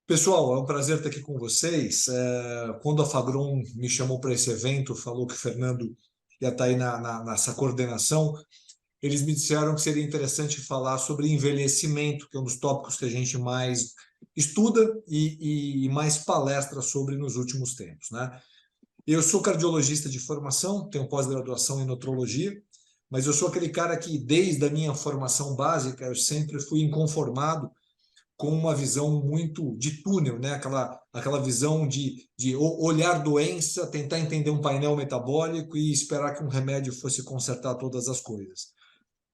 Pessoal, é um prazer estar aqui com vocês. Quando a Fagron me chamou para esse evento, falou que o Fernando ia estar aí nessa coordenação, eles me disseram que seria interessante falar sobre envelhecimento, que é um dos tópicos que a gente mais estuda e mais palestra sobre nos últimos tempos, né? Eu sou cardiologista de formação, tenho pós-graduação em nefrologia, mas eu sou aquele cara que, desde a minha formação básica, eu sempre fui inconformado com uma visão muito de túnel, né? Aquela visão de olhar doença, tentar entender um painel metabólico e esperar que um remédio fosse consertar todas as coisas.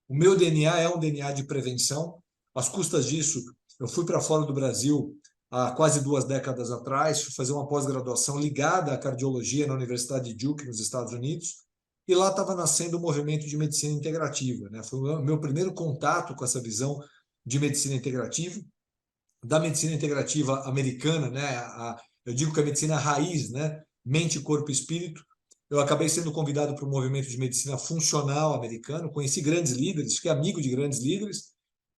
O meu DNA é um DNA de prevenção. Às custas disso, eu fui para fora do Brasil há quase 2 décadas atrás, fui fazer uma pós-graduação ligada à cardiologia na Universidade de Duke, nos Estados Unidos, e lá estava nascendo o movimento de medicina integrativa, né? Foi o meu primeiro contato com essa visão de medicina integrativa, da medicina integrativa americana, né? Eu digo que a medicina raiz, né? Mente, corpo e espírito. Eu acabei sendo convidado para o movimento de medicina funcional americano, conheci grandes líderes, fiquei amigo de grandes líderes,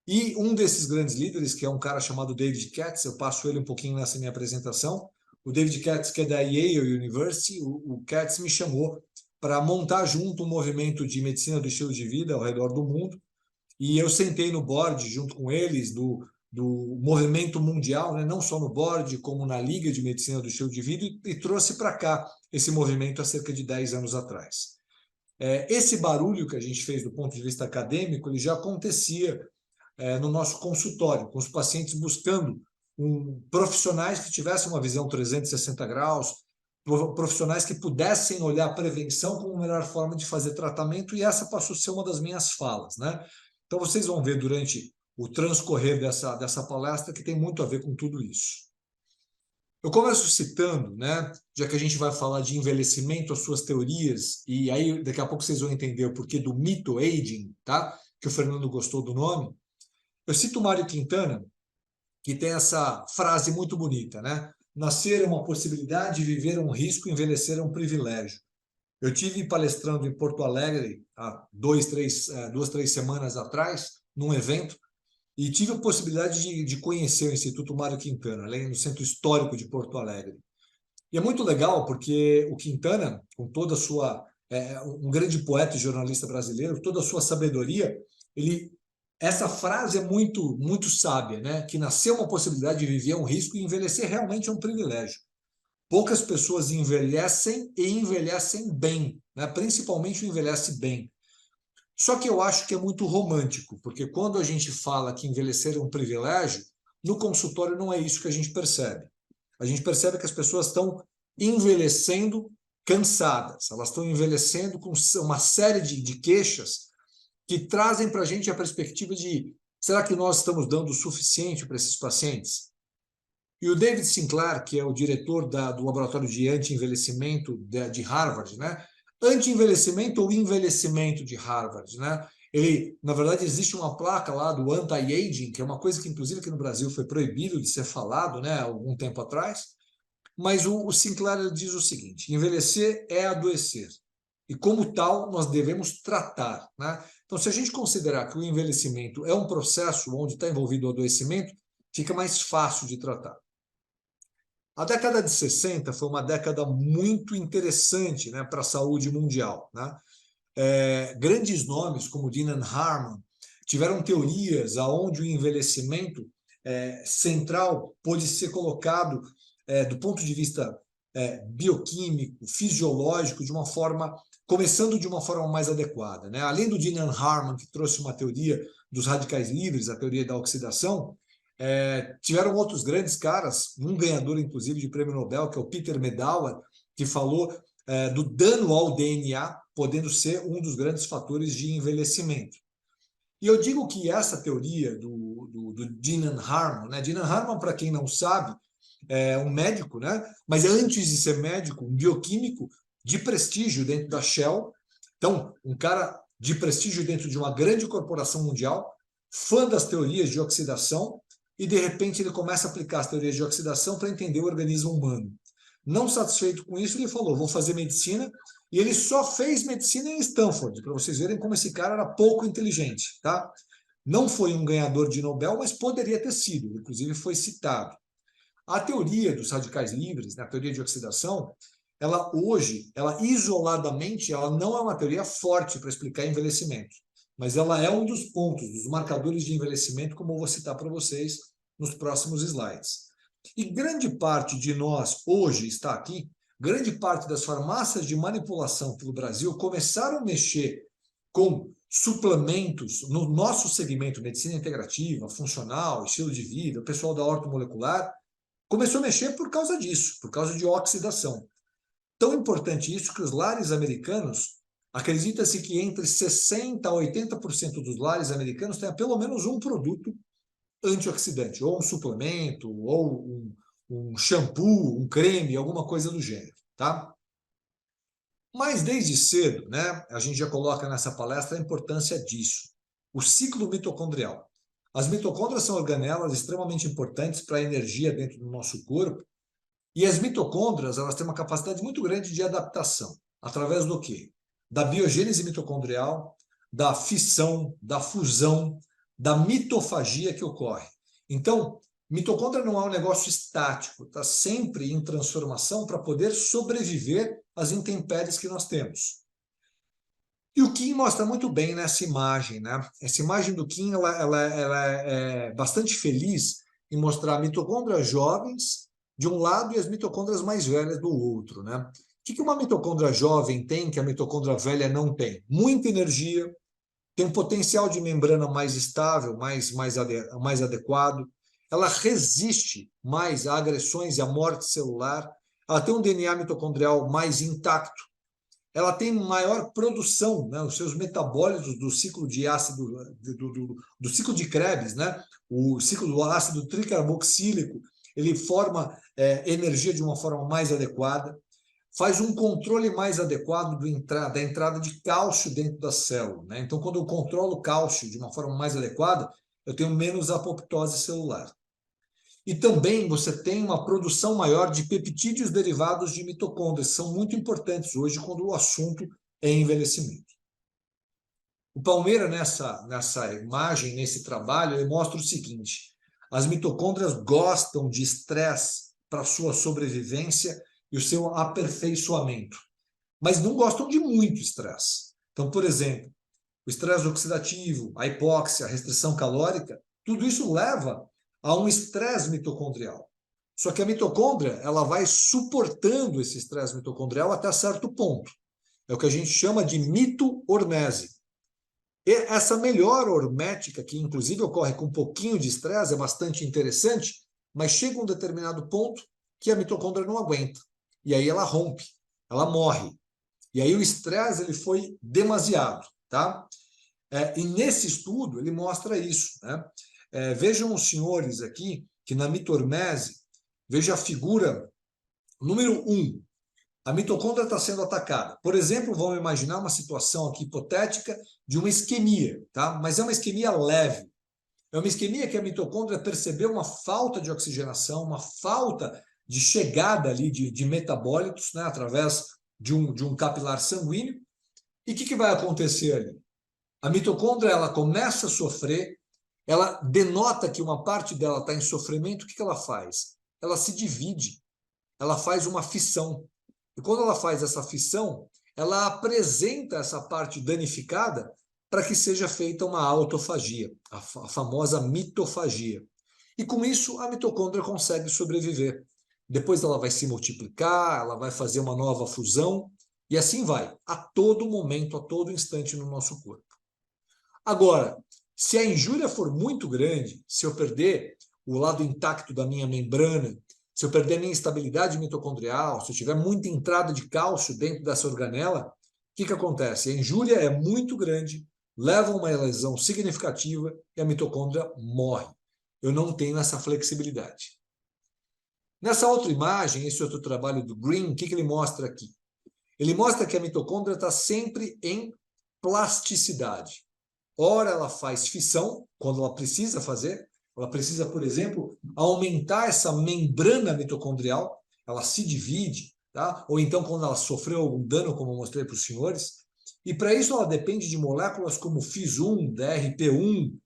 e um desses grandes líderes, que é um cara chamado David Katz, eu passo ele um pouquinho nessa minha apresentação. O David Katz, que é da Yale University, o Katz me chamou para montar junto um movimento de medicina do estilo de vida ao redor do mundo, e eu sentei no board junto com eles do movimento mundial, né? Não só no board, como na Liga de Medicina do Estilo de Vida, e trouxe para cá esse movimento há cerca de 10 anos atrás. Esse barulho que a gente fez do ponto de vista acadêmico, ele já acontecia no nosso consultório, com os pacientes buscando profissionais que tivessem uma visão 360 graus, profissionais que pudessem olhar a prevenção como a melhor forma de fazer tratamento, e essa passou a ser uma das minhas falas, né? Então, vocês vão ver durante o transcorrer dessa palestra que tem muito a ver com tudo isso. Eu começo citando, né, já que a gente vai falar de envelhecimento, as suas teorias, e aí daqui a pouco vocês vão entender o porquê do mito aging, tá? Que o Fernando gostou do nome. Eu cito o Mário Quintana, que tem essa frase muito bonita, né? Nascer é uma possibilidade, viver é um risco, envelhecer é um privilégio. Eu tive palestrando em Porto Alegre há 2, 3 semanas atrás, num evento, e tive a possibilidade de conhecer o Instituto Mário Quintana, ali no Centro Histórico de Porto Alegre. E é muito legal porque o Quintana, com toda a sua... um grande poeta e jornalista brasileiro, toda a sua sabedoria, essa frase é muito sábia, né? Que nascer uma possibilidade de viver é um risco e envelhecer realmente é um privilégio. Poucas pessoas envelhecem e envelhecem bem, né? Principalmente o envelhece bem. Só que eu acho que é muito romântico, porque quando a gente fala que envelhecer é um privilégio, no consultório não é isso que a gente percebe. A gente percebe que as pessoas estão envelhecendo cansadas, elas estão envelhecendo com uma série de queixas que trazem para a gente a perspectiva de: será que nós estamos dando o suficiente para esses pacientes? E o David Sinclair, que é o diretor do Laboratório de Anti-Envelhecimento de Harvard, né? Anti-envelhecimento ou envelhecimento de Harvard, né? Na verdade, existe uma placa lá do anti-aging, que é uma coisa que, inclusive, aqui no Brasil foi proibido de ser falado, né, há algum tempo atrás. Mas o Sinclair diz o seguinte: envelhecer é adoecer. E, como tal, nós devemos tratar, né? Então, se a gente considerar que o envelhecimento é um processo onde está envolvido o adoecimento, fica mais fácil de tratar. A década de 60 foi uma década muito interessante, né, para a saúde mundial, né? Grandes nomes como Dean Harman tiveram teorias aonde o envelhecimento central pôde ser colocado do ponto de vista bioquímico, fisiológico, começando de uma forma mais adequada, né? Além do Dean Harman, que trouxe uma teoria dos radicais livres, a teoria da oxidação, tiveram outros grandes caras, um ganhador, inclusive, de prêmio Nobel, que é o Peter Medawar, que falou do dano ao DNA podendo ser um dos grandes fatores de envelhecimento. E eu digo que essa teoria do Dean Harman, né? Dean Harman, para quem não sabe, é um médico, né? Mas antes de ser médico, um bioquímico de prestígio dentro da Shell. Então, um cara de prestígio dentro de uma grande corporação mundial, fã das teorias de oxidação, e de repente ele começa a aplicar as teorias de oxidação para entender o organismo humano. Não satisfeito com isso, ele falou: vou fazer medicina, e ele só fez medicina em Stanford, para vocês verem como esse cara era pouco inteligente, tá? Não foi um ganhador de Nobel, mas poderia ter sido, inclusive foi citado. A teoria dos radicais livres, né, a teoria de oxidação, ela hoje, ela isoladamente, ela não é uma teoria forte para explicar envelhecimento, mas ela é um dos pontos, dos marcadores de envelhecimento, como eu vou citar para vocês nos próximos slides. E grande parte de nós hoje está aqui, grande parte das farmácias de manipulação pelo Brasil começaram a mexer com suplementos no nosso segmento, medicina integrativa, funcional, estilo de vida, o pessoal da ortomolecular, começou a mexer por causa disso, por causa de oxidação. Tão importante isso que os lares americanos, acredita-se que entre 60% a 80% dos lares americanos tenha pelo menos um produto antioxidante, ou um suplemento, ou um shampoo, um creme, alguma coisa do gênero, tá? Mas desde cedo, né, a gente já coloca nessa palestra a importância disso. O ciclo mitocondrial. As mitocôndrias são organelas extremamente importantes para a energia dentro do nosso corpo, e as mitocôndrias, elas têm uma capacidade muito grande de adaptação. Através do quê? Da biogênese mitocondrial, da fissão, da fusão, da mitofagia que ocorre. Então, mitocôndria não é um negócio estático, está sempre em transformação para poder sobreviver às intempéries que nós temos. E o Kim mostra muito bem nessa imagem, né? Essa imagem do Kim, ela é bastante feliz em mostrar mitocôndrias jovens de um lado e as mitocôndrias mais velhas do outro, né? O que uma mitocôndria jovem tem que a mitocôndria velha não tem? Muita energia, tem um potencial de membrana mais estável, mais adequado, ela resiste mais a agressões e à morte celular, ela tem um DNA mitocondrial mais intacto, ela tem maior produção, né, os seus metabólitos do ciclo de ácido, do ciclo de Krebs, né, o ciclo do ácido tricarboxílico, ele forma energia de uma forma mais adequada, faz um controle mais adequado da entrada de cálcio dentro da célula, né? Então, quando eu controlo o cálcio de uma forma mais adequada, eu tenho menos apoptose celular. E também você tem uma produção maior de peptídeos derivados de mitocôndrias, que são muito importantes hoje quando o assunto é envelhecimento. O Palmeira, nessa imagem, nesse trabalho, ele mostra o seguinte: as mitocôndrias gostam de estresse para sua sobrevivência e o seu aperfeiçoamento, mas não gostam de muito estresse. Então, por exemplo, o estresse oxidativo, a hipóxia, a restrição calórica, tudo isso leva a um estresse mitocondrial. Só que a mitocôndria, ela vai suportando esse estresse mitocondrial até certo ponto. É o que a gente chama de mito-hormese. E essa melhora hormética, que inclusive ocorre com um pouquinho de estresse, é bastante interessante, mas chega um determinado ponto que a mitocôndria não aguenta. E aí ela rompe, ela morre. E aí o estresse ele foi demasiado, tá? E nesse estudo ele mostra isso, né? Vejam os senhores aqui que na mito-hormese, veja a figura número 1. A mitocôndria está sendo atacada. Por exemplo, vamos imaginar uma situação aqui hipotética de uma isquemia, tá? Mas é uma isquemia leve. É uma isquemia que a mitocôndria percebeu uma falta de oxigenação, uma falta de chegada ali de metabólitos, né, através de um capilar sanguíneo. E o que vai acontecer ali? A mitocôndria ela começa a sofrer, ela denota que uma parte dela está em sofrimento, o que ela faz? Ela se divide, ela faz uma fissão. E quando ela faz essa fissão, ela apresenta essa parte danificada para que seja feita uma autofagia, a famosa mitofagia. E com isso, a mitocôndria consegue sobreviver. Depois ela vai se multiplicar, ela vai fazer uma nova fusão, e assim vai, a todo momento, a todo instante no nosso corpo. Agora, se a injúria for muito grande, se eu perder o lado intacto da minha membrana, se eu perder a minha estabilidade mitocondrial, se eu tiver muita entrada de cálcio dentro dessa organela, o que acontece? A injúria é muito grande, leva a uma lesão significativa e a mitocôndria morre. Eu não tenho essa flexibilidade. Nessa outra imagem, esse outro trabalho do Green, o que ele mostra aqui? Ele mostra que a mitocôndria está sempre em plasticidade. Ora, ela faz fissão, quando ela precisa fazer. Ela precisa, por exemplo, aumentar essa membrana mitocondrial. Ela se divide, tá? Ou então quando ela sofreu algum dano, como eu mostrei para os senhores. E para isso ela depende de moléculas como FIS1, DRP1.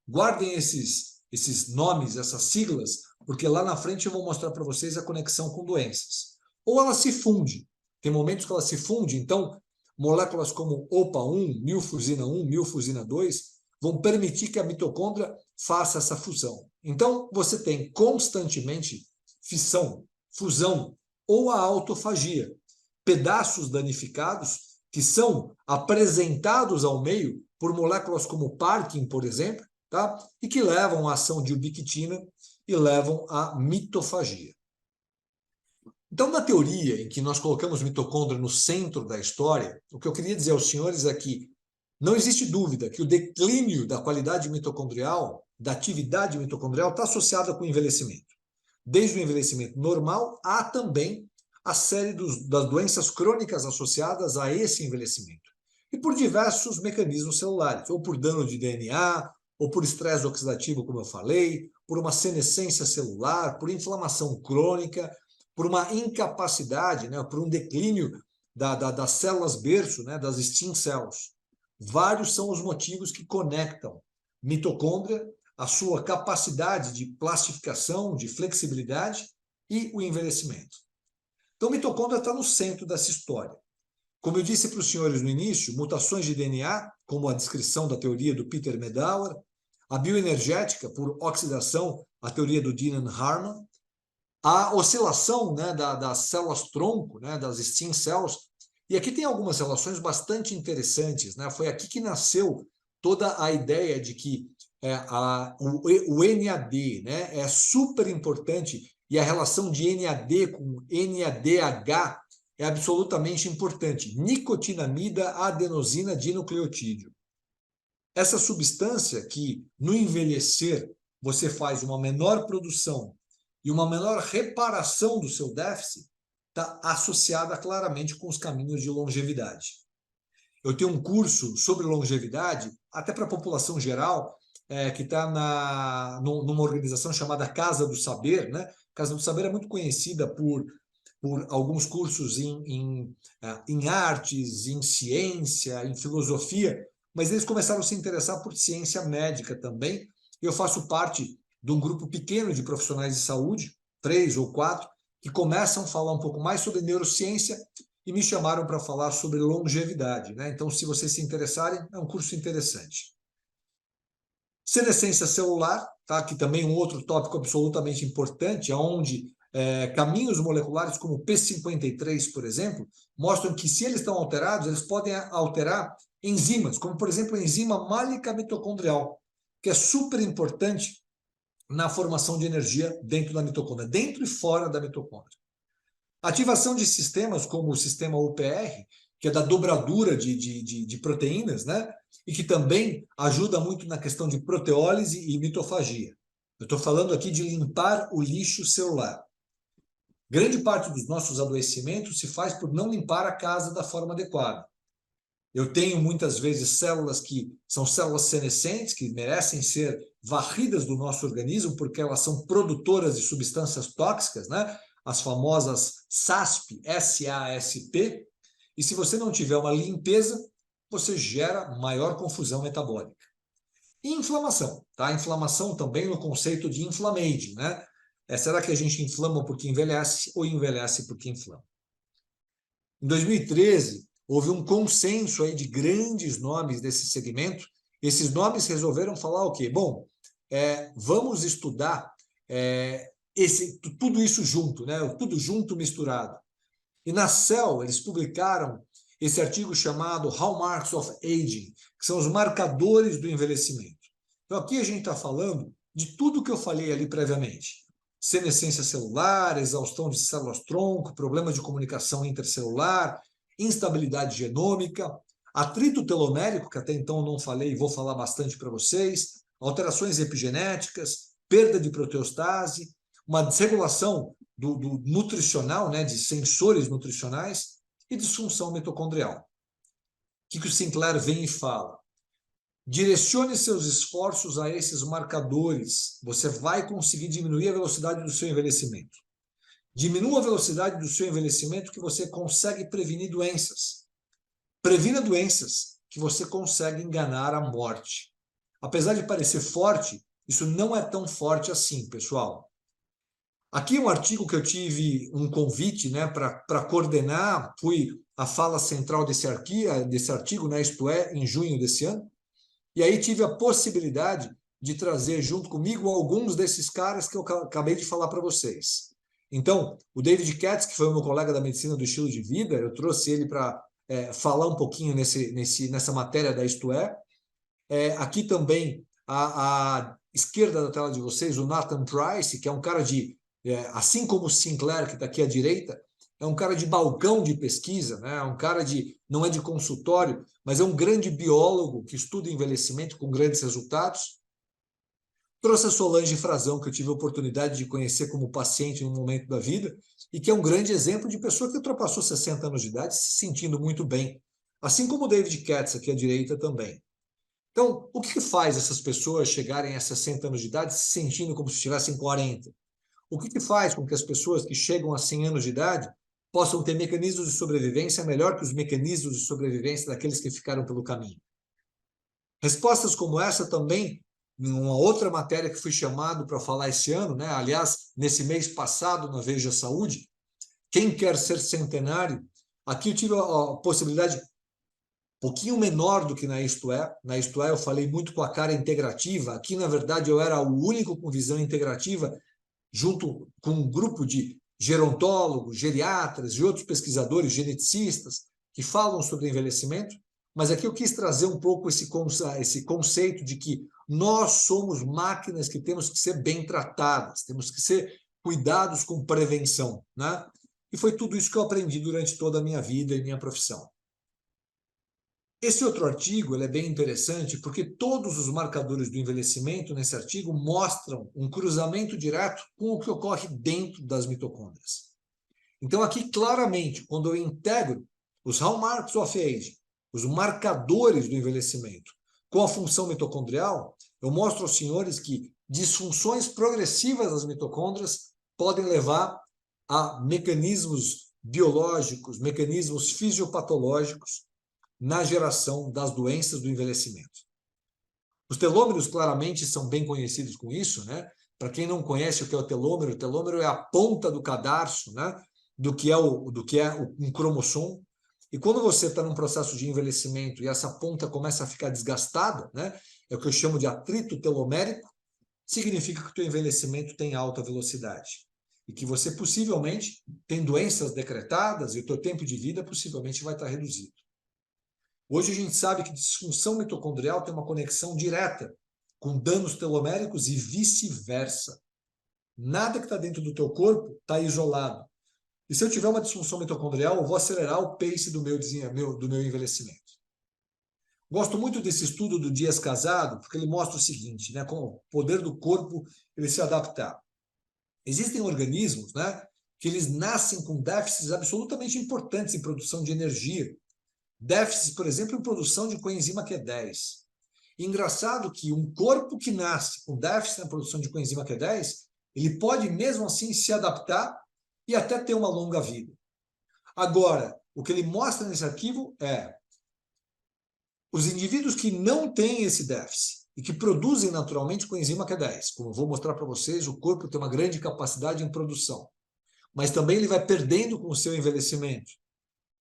Guardem esses nomes, essas siglas, porque lá na frente eu vou mostrar para vocês a conexão com doenças. Ou ela se funde, tem momentos que ela se funde, então moléculas como OPA1, milfusina 1, milfusina 2, vão permitir que a mitocôndria faça essa fusão. Então, você tem constantemente fissão, fusão ou a autofagia, pedaços danificados que são apresentados ao meio por moléculas como Parkin, por exemplo, tá? E que levam à ação de ubiquitina e levam à mitofagia. Então, na teoria em que nós colocamos mitocôndria no centro da história, o que eu queria dizer aos senhores é que não existe dúvida que o declínio da qualidade mitocondrial, da atividade mitocondrial, está associada com o envelhecimento. Desde o envelhecimento normal, há também a série das doenças crônicas associadas a esse envelhecimento. E por diversos mecanismos celulares, ou por dano de DNA, ou por estresse oxidativo, como eu falei, por uma senescência celular, por inflamação crônica, por uma incapacidade, né, por um declínio das células berço, né, das stem cells. Vários são os motivos que conectam mitocôndria, a sua capacidade de plastificação, de flexibilidade e o envelhecimento. Então, a mitocôndria está no centro dessa história. Como eu disse para os senhores no início, mutações de DNA, como a descrição da teoria do Peter Medauer, a bioenergética por oxidação, a teoria do Dean Harman, a oscilação, né, das células-tronco, né, das stem cells, e aqui tem algumas relações bastante interessantes, né? Foi aqui que nasceu toda a ideia de que o NAD, né, é super importante, e a relação de NAD com NADH é absolutamente importante. Nicotinamida adenosina dinucleotídeo. Essa substância que, no envelhecer, você faz uma menor produção e uma menor reparação do seu déficit, está associada claramente com os caminhos de longevidade. Eu tenho um curso sobre longevidade, até para a população geral, que está numa organização chamada Casa do Saber, né? Casa do Saber é muito conhecida por alguns cursos em artes, em ciência, em filosofia, mas eles começaram a se interessar por ciência médica também. Eu faço parte de um grupo pequeno de profissionais de saúde, 3 ou 4, que começam a falar um pouco mais sobre neurociência e me chamaram para falar sobre longevidade, né? Então, se vocês se interessarem, é um curso interessante. Senescência celular, tá? Que também é um outro tópico absolutamente importante, onde caminhos moleculares como P53, por exemplo, mostram que se eles estão alterados, eles podem alterar enzimas, como por exemplo a enzima málica mitocondrial, que é super importante na formação de energia dentro da mitocôndria, dentro e fora da mitocôndria. Ativação de sistemas como o sistema UPR, que é da dobradura de proteínas, né? E que também ajuda muito na questão de proteólise e mitofagia. Eu estou falando aqui de limpar o lixo celular. Grande parte dos nossos adoecimentos se faz por não limpar a casa da forma adequada. Eu tenho muitas vezes células que são células senescentes, que merecem ser varridas do nosso organismo, porque elas são produtoras de substâncias tóxicas, né? As famosas SASP, SASP, e se você não tiver uma limpeza, você gera maior confusão metabólica. E inflamação, tá? Inflamação também no conceito de inflammaging, né? Será que a gente inflama porque envelhece ou envelhece porque inflama? Em 2013, houve um consenso aí de grandes nomes desse segmento. Esses nomes resolveram falar o quê? Bom, vamos estudar tudo isso junto, né? Tudo junto, misturado. E na Cell, eles publicaram esse artigo chamado Hallmarks of Aging, que são os marcadores do envelhecimento. Então, aqui a gente está falando de tudo que eu falei ali previamente. Senescência celular, exaustão de células-tronco, problemas de comunicação intercelular, instabilidade genômica, atrito telomérico, que até então não falei e vou falar bastante para vocês, alterações epigenéticas, perda de proteostase, uma desregulação do nutricional, né, de sensores nutricionais e disfunção mitocondrial. O que o Sinclair vem e fala? Direcione seus esforços a esses marcadores. Você vai conseguir diminuir a velocidade do seu envelhecimento. Diminua a velocidade do seu envelhecimento que você consegue prevenir doenças. Previna doenças que você consegue enganar a morte. Apesar de parecer forte, isso não é tão forte assim, pessoal. Aqui é um artigo que eu tive um convite, né, para coordenar, fui a fala central desse artigo, né, isto é, em junho desse ano, e aí tive a possibilidade de trazer junto comigo alguns desses caras que eu acabei de falar para vocês. Então, o David Katz, que foi o meu colega da medicina do estilo de vida, eu trouxe ele para falar um pouquinho nessa matéria da Isto É. Aqui também, à esquerda da tela de vocês, o Nathan Price, que é um cara assim como o Sinclair, que está aqui à direita, é um cara de balcão de pesquisa, né? Um cara não é de consultório, mas é um grande biólogo que estuda envelhecimento com grandes resultados. Trouxe a Solange Frazão, que eu tive a oportunidade de conhecer como paciente em um momento da vida, e que é um grande exemplo de pessoa que ultrapassou 60 anos de idade se sentindo muito bem. Assim como o David Katz, aqui à direita também. Então, o que faz essas pessoas chegarem a 60 anos de idade se sentindo como se tivessem 40? O que faz com que as pessoas que chegam a 100 anos de idade possam ter mecanismos de sobrevivência melhor que os mecanismos de sobrevivência daqueles que ficaram pelo caminho? Respostas como essa também, em uma outra matéria que fui chamado para falar esse ano, né? Aliás, nesse mês passado, na Veja Saúde, quem quer ser centenário? Aqui eu tive a possibilidade pouquinho menor do que na Isto É. Na Isto É eu falei muito com a cara integrativa. Aqui, na verdade, eu era o único com visão integrativa, junto com um grupo de gerontólogos, geriatras e outros pesquisadores, geneticistas, que falam sobre envelhecimento. Mas aqui eu quis trazer um pouco esse conceito de que nós somos máquinas que temos que ser bem tratadas, temos que ser cuidados com prevenção, né? E foi tudo isso que eu aprendi durante toda a minha vida e minha profissão. Esse outro artigo ele é bem interessante porque todos os marcadores do envelhecimento nesse artigo mostram um cruzamento direto com o que ocorre dentro das mitocôndrias. Então, aqui claramente, quando eu integro os hallmarks of age, os marcadores do envelhecimento, com a função mitocondrial, eu mostro aos senhores que disfunções progressivas das mitocôndrias podem levar a mecanismos biológicos, mecanismos fisiopatológicos na geração das doenças do envelhecimento. Os telômeros claramente são bem conhecidos com isso, né? Para quem não conhece o que é o telômero é a ponta do cadarço, né? do que é um cromossomo. E quando você está num processo de envelhecimento e essa ponta começa a ficar desgastada, né? É o que eu chamo de atrito telomérico, significa que o teu envelhecimento tem alta velocidade e que você possivelmente tem doenças decretadas e o teu tempo de vida possivelmente vai estar reduzido. Hoje a gente sabe que disfunção mitocondrial tem uma conexão direta com danos teloméricos e vice-versa. Nada que está dentro do teu corpo está isolado. E se eu tiver uma disfunção mitocondrial, eu vou acelerar o pace do meu envelhecimento. Gosto muito desse estudo do Dias Casado, porque ele mostra o seguinte, né, com o poder do corpo ele se adaptar. Existem organismos, né, que eles nascem com déficits absolutamente importantes em produção de energia. Déficits, por exemplo, em produção de coenzima Q10. Engraçado que um corpo que nasce com déficit na produção de coenzima Q10, ele pode mesmo assim se adaptar e até ter uma longa vida. Agora, o que ele mostra nesse arquivo é os indivíduos que não têm esse déficit e que produzem naturalmente coenzima Q10. Como eu vou mostrar para vocês, o corpo tem uma grande capacidade em produção, mas também ele vai perdendo com o seu envelhecimento.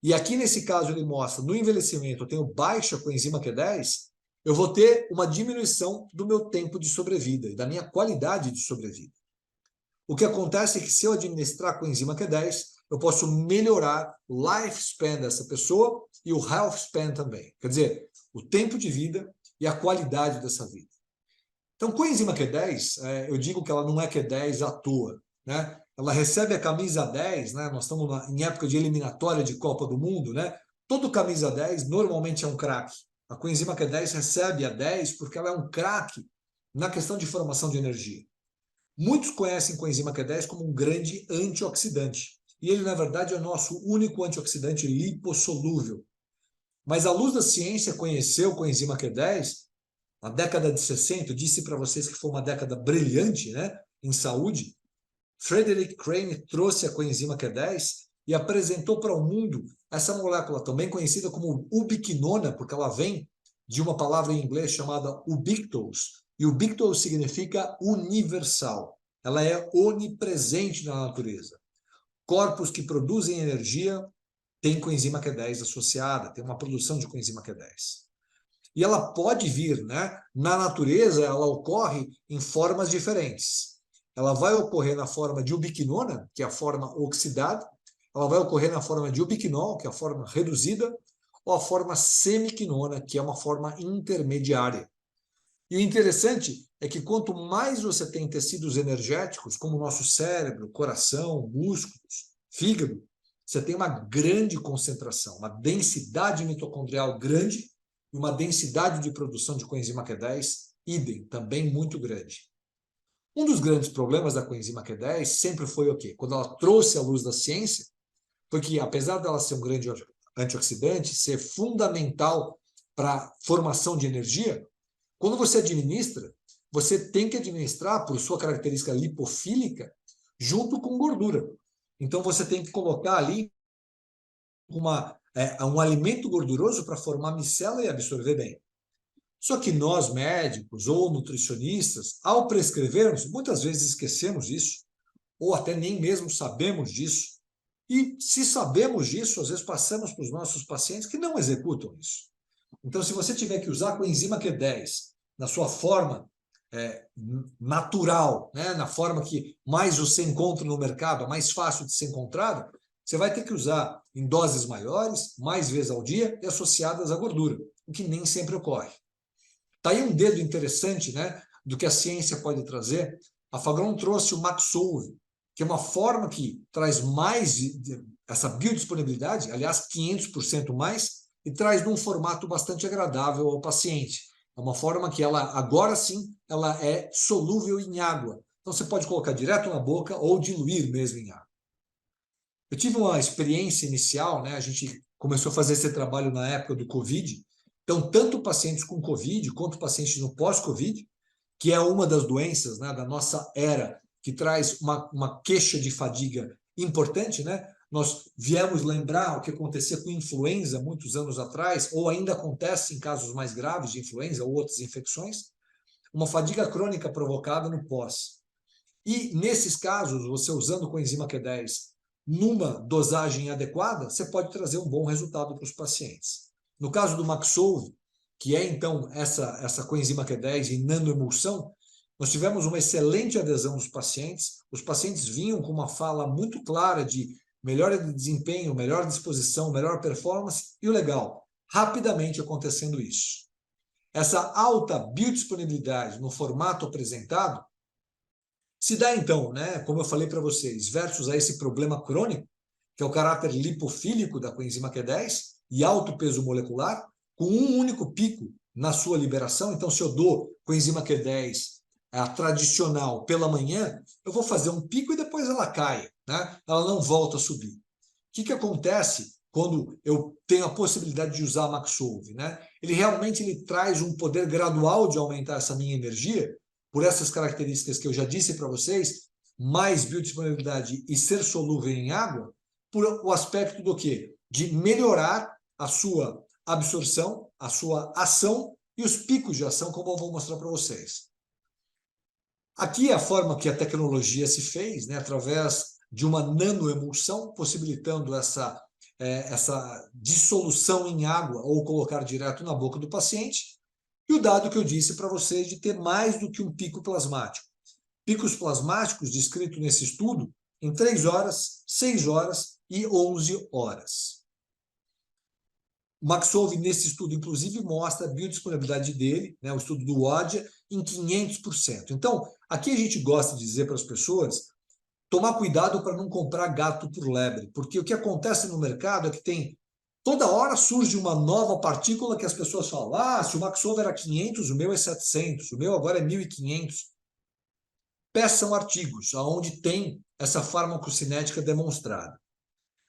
E aqui nesse caso ele mostra, no envelhecimento eu tenho baixa coenzima Q10, eu vou ter uma diminuição do meu tempo de sobrevida e da minha qualidade de sobrevida. O que acontece é que se eu administrar coenzima Q10, eu posso melhorar o lifespan dessa pessoa e o health span também. Quer dizer, o tempo de vida e a qualidade dessa vida. Então, coenzima Q10, eu digo que ela não é Q10 à toa, né? Ela recebe a camisa 10, né? Nós estamos em época de eliminatória de Copa do Mundo, né? Todo camisa 10 normalmente é um craque. A coenzima Q10 recebe a 10 porque ela é um craque na questão de formação de energia. Muitos conhecem coenzima Q10 como um grande antioxidante. E ele, na verdade, é o nosso único antioxidante lipossolúvel. Mas a luz da ciência conheceu coenzima Q10 na década de 60, eu disse para vocês que foi uma década brilhante, né, em saúde. Frederick Crane trouxe a coenzima Q10 e apresentou para o mundo essa molécula também conhecida como ubiquinona, porque ela vem de uma palavra em inglês chamada ubictose, e ubictose significa universal. ela é onipresente na natureza. Corpos que produzem energia têm coenzima Q10 associada, tem uma produção de coenzima Q10. E ela pode vir, né? Na natureza, ela ocorre em formas diferentes. Ela vai ocorrer na forma de ubiquinona, que é a forma oxidada, ela vai ocorrer na forma de ubiquinol, que é a forma reduzida, ou a forma semiquinona, que é uma forma intermediária. E o interessante é que quanto mais você tem tecidos energéticos, como o nosso cérebro, coração, músculos, fígado, você tem uma grande concentração, uma densidade mitocondrial grande e uma densidade de produção de coenzima Q10, idem, também muito grande. Um dos grandes problemas da coenzima Q10 sempre foi o quê? Quando ela trouxe à luz da ciência, foi que, apesar dela ser um grande antioxidante, ser fundamental para a formação de energia, quando você administra, você tem que administrar, por sua característica lipofílica, junto com gordura. Então, você tem que colocar ali um alimento gorduroso para formar micela e absorver bem. Só que nós, médicos ou nutricionistas, ao prescrevermos, muitas vezes esquecemos isso, ou até nem mesmo sabemos disso. E se sabemos disso, às vezes passamos para os nossos pacientes que não executam isso. Então, se você tiver que usar a coenzima Q10 na sua forma natural, né, na forma que mais você encontra no mercado, mais fácil de ser encontrada, você vai ter que usar em doses maiores, mais vezes ao dia e associadas à gordura, o que nem sempre ocorre. Está aí um dedo interessante, né, do que a ciência pode trazer. A Fagron trouxe o Maxolve, que é uma forma que traz mais essa biodisponibilidade, aliás, 500% mais, e traz num formato bastante agradável ao paciente. É uma forma que ela, agora sim, ela é solúvel em água. Então, você pode colocar direto na boca ou diluir mesmo em água. Eu tive uma experiência inicial, né? A gente começou a fazer esse trabalho na época do Covid. Então, tanto pacientes com Covid quanto pacientes no pós-Covid, que é uma das doenças, né, da nossa era, que traz uma queixa de fadiga importante, né? Nós viemos lembrar o que acontecia com influenza muitos anos atrás, ou ainda acontece em casos mais graves de influenza ou outras infecções, uma fadiga crônica provocada no pós. E nesses casos, você usando coenzima Q10 numa dosagem adequada, você pode trazer um bom resultado para os pacientes. No caso do Maxolve, que é então essa coenzima Q10 em nanoemulsão, nós tivemos uma excelente adesão dos pacientes. Os pacientes vinham com uma fala muito clara de melhora de desempenho, melhor disposição, melhor performance, e o legal, rapidamente acontecendo isso. Essa alta biodisponibilidade no formato apresentado se dá então, né, como eu falei para vocês, versus a esse problema crônico, que é o caráter lipofílico da coenzima Q10 e alto peso molecular, com um único pico na sua liberação. Então, se eu dou coenzima Q10 a tradicional pela manhã, eu vou fazer um pico e depois ela cai, né? Ela não volta a subir. O que acontece quando eu tenho a possibilidade de usar a Maxolve, né? Ele traz um poder gradual de aumentar essa minha energia, por essas características que eu já disse para vocês, mais biodisponibilidade e ser solúvel em água, por o aspecto do quê? De melhorar a sua absorção, a sua ação e os picos de ação, como eu vou mostrar para vocês. Aqui é a forma que a tecnologia se fez, né, através de uma nanoemulsão, possibilitando essa dissolução em água ou colocar direto na boca do paciente. E o dado que eu disse para vocês de ter mais do que um pico plasmático. Picos plasmáticos descritos nesse estudo em 3 horas, 6 horas e 11 horas. O Maxolve, nesse estudo, inclusive, mostra a biodisponibilidade dele, né, o estudo do ODIA, em 500%. Então, aqui a gente gosta de dizer para as pessoas tomar cuidado para não comprar gato por lebre, porque o que acontece no mercado é que tem toda hora surge uma nova partícula que as pessoas falam, se o Maxolve era 500, o meu é 700, o meu agora é 1.500. Peçam artigos onde tem essa farmacocinética demonstrada.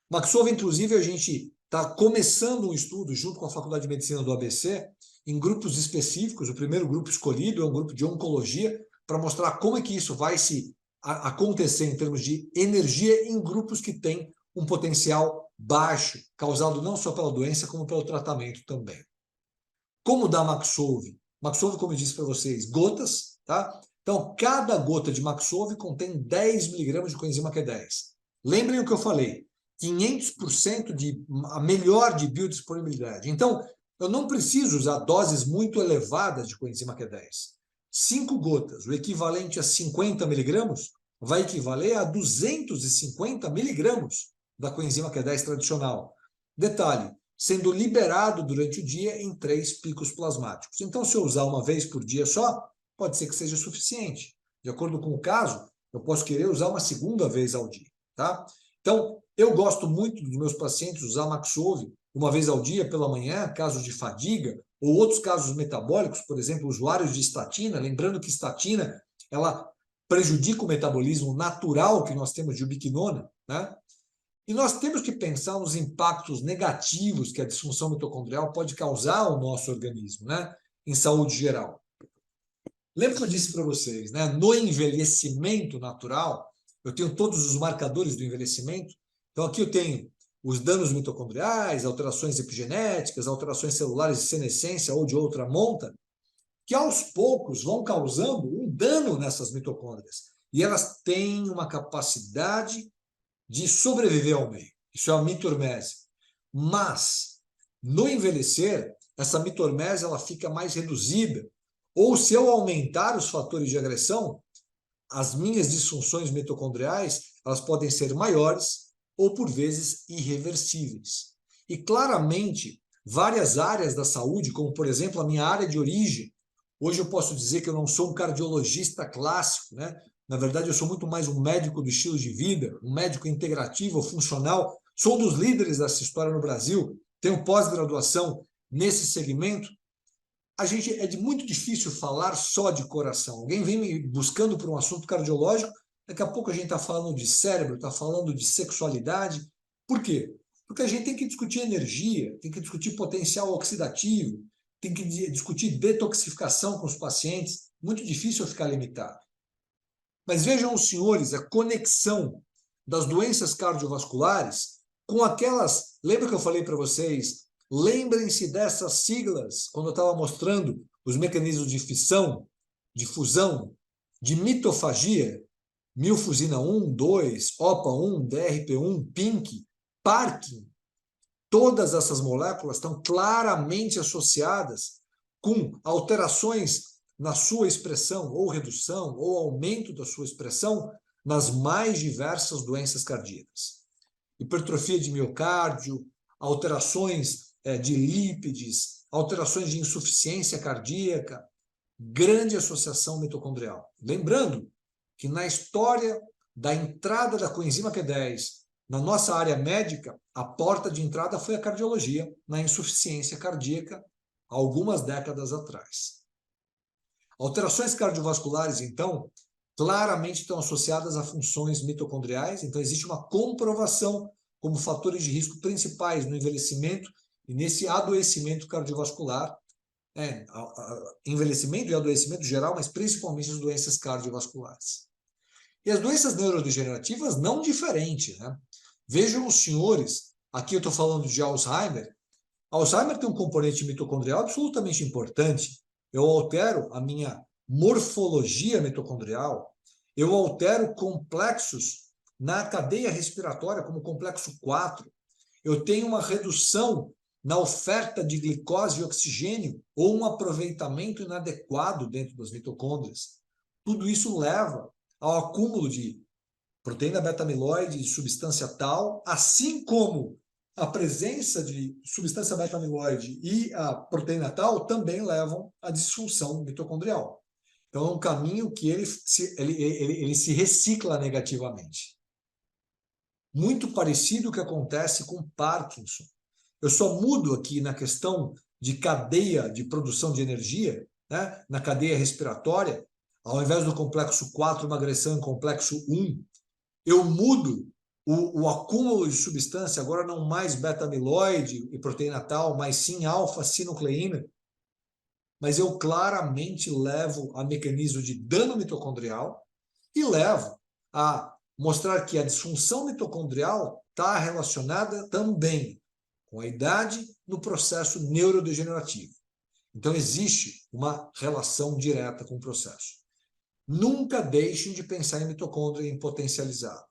Maxolve, inclusive, a gente está começando um estudo junto com a Faculdade de Medicina do ABC, em grupos específicos. O primeiro grupo escolhido é um grupo de oncologia, para mostrar como é que isso vai se acontecer em termos de energia em grupos que têm um potencial baixo, causado não só pela doença, como pelo tratamento também. Como dar Maxolve? Maxolve, como eu disse para vocês, gotas, tá? Então, cada gota de Maxove contém 10 miligramas de coenzima Q10. Lembrem o que eu falei, 500% a melhor de biodisponibilidade. Então, eu não preciso usar doses muito elevadas de coenzima Q10. 5 gotas, o equivalente a 50 miligramas, vai equivaler a 250 miligramas da coenzima Q10 tradicional. Detalhe, sendo liberado durante o dia em 3 picos plasmáticos. Então, se eu usar uma vez por dia só, pode ser que seja suficiente. De acordo com o caso, eu posso querer usar uma segunda vez ao dia, tá? Então, eu gosto muito dos meus pacientes usar Maxove uma vez ao dia pela manhã, casos de fadiga, ou outros casos metabólicos, por exemplo, usuários de estatina, lembrando que estatina, ela prejudica o metabolismo natural que nós temos de ubiquinona, né? E nós temos que pensar nos impactos negativos que a disfunção mitocondrial pode causar ao nosso organismo, né? Em saúde geral. Lembra que eu disse para vocês, né? No envelhecimento natural, eu tenho todos os marcadores do envelhecimento. Então, aqui eu tenho os danos mitocondriais, alterações epigenéticas, alterações celulares de senescência ou de outra monta, que aos poucos vão causando um dano nessas mitocôndrias. E elas têm uma capacidade de sobreviver ao meio. Isso é a mitormese. Mas, no envelhecer, essa mitormese ela fica mais reduzida. Ou se eu aumentar os fatores de agressão, as minhas disfunções mitocondriais elas podem ser maiores ou, por vezes, irreversíveis. E, claramente, várias áreas da saúde, como, por exemplo, a minha área de origem, hoje eu posso dizer que eu não sou um cardiologista clássico, né? Na verdade, eu sou muito mais um médico do estilo de vida, um médico integrativo, funcional. Sou um dos líderes dessa história no Brasil, tenho pós-graduação nesse segmento. A gente é muito difícil falar só de coração. Alguém vem me buscando por um assunto cardiológico, daqui a pouco a gente está falando de cérebro, está falando de sexualidade. Por quê? Porque a gente tem que discutir energia, tem que discutir potencial oxidativo, tem que discutir detoxificação com os pacientes. Muito difícil eu ficar limitado. Mas vejam os senhores, a conexão das doenças cardiovasculares com aquelas... Lembra que eu falei para vocês? Lembrem-se dessas siglas, quando eu estava mostrando os mecanismos de fissão, de fusão, de mitofagia, milfusina 1, 2, OPA1, DRP1, PINK, Parkin. Todas essas moléculas estão claramente associadas com alterações na sua expressão, ou redução, ou aumento da sua expressão nas mais diversas doenças cardíacas. Hipertrofia de miocárdio, alterações de lípides, alterações de insuficiência cardíaca, grande associação mitocondrial. Lembrando que na história da entrada da coenzima Q10 na nossa área médica, a porta de entrada foi a cardiologia, na insuficiência cardíaca, algumas décadas atrás. Alterações cardiovasculares, então, claramente estão associadas a funções mitocondriais, então existe uma comprovação como fatores de risco principais no envelhecimento e nesse adoecimento cardiovascular, envelhecimento e adoecimento geral, mas principalmente as doenças cardiovasculares. E as doenças neurodegenerativas não diferente, né? Vejam os senhores, aqui eu estou falando de Alzheimer. Alzheimer tem um componente mitocondrial absolutamente importante. Eu altero a minha morfologia mitocondrial, eu altero complexos na cadeia respiratória, como o complexo 4. Eu tenho uma redução na oferta de glicose e oxigênio ou um aproveitamento inadequado dentro das mitocôndrias. Tudo isso leva ao acúmulo de proteína beta-amiloide de substância tal, assim como a presença de substância beta-amiloide e a proteína tal também levam à disfunção mitocondrial. Então, é um caminho que ele se recicla negativamente. Muito parecido com o que acontece com Parkinson. Eu só mudo aqui na questão de cadeia de produção de energia, né, na cadeia respiratória, ao invés do complexo 4, uma agressão em complexo 1, eu mudo o acúmulo de substância, agora não mais beta-amiloide e proteína tal, mas sim alfa-sinucleína, mas eu claramente levo a mecanismo de dano mitocondrial e levo a mostrar que a disfunção mitocondrial está relacionada também com a idade no processo neurodegenerativo. Então, existe uma relação direta com o processo. Nunca deixem de pensar em mitocôndria em potencializado.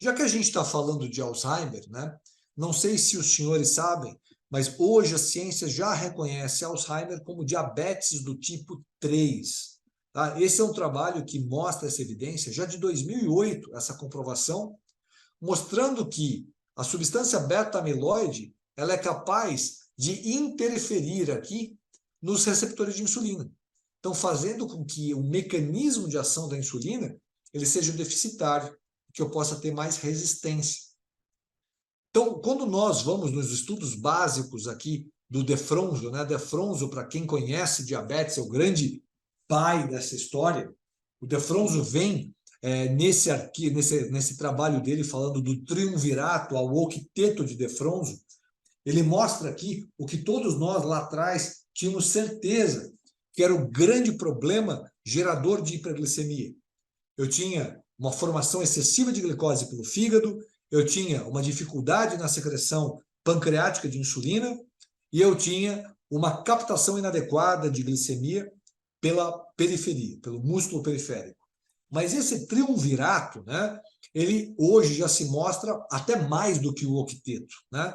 Já que a gente está falando de Alzheimer, né? Não sei se os senhores sabem, mas hoje a ciência já reconhece Alzheimer como diabetes do tipo 3. Tá? Esse é um trabalho que mostra essa evidência, já de 2008, essa comprovação, mostrando que a substância beta-amiloide ela é capaz de interferir aqui nos receptores de insulina. Então, fazendo com que o mecanismo de ação da insulina ele seja deficitário, que eu possa ter mais resistência. Então, quando nós vamos nos estudos básicos aqui do Defronzo, né? Defronzo, para quem conhece diabetes, é o grande pai dessa história. O Defronzo vem nesse trabalho dele falando do triunvirato ao octeto de Defronzo. Ele mostra aqui o que todos nós lá atrás tínhamos certeza que era o grande problema gerador de hiperglicemia. Eu tinha uma formação excessiva de glicose pelo fígado, eu tinha uma dificuldade na secreção pancreática de insulina e eu tinha uma captação inadequada de glicemia pela periferia, pelo músculo periférico. Mas esse triunvirato, né, ele hoje já se mostra até mais do que o octeto, né?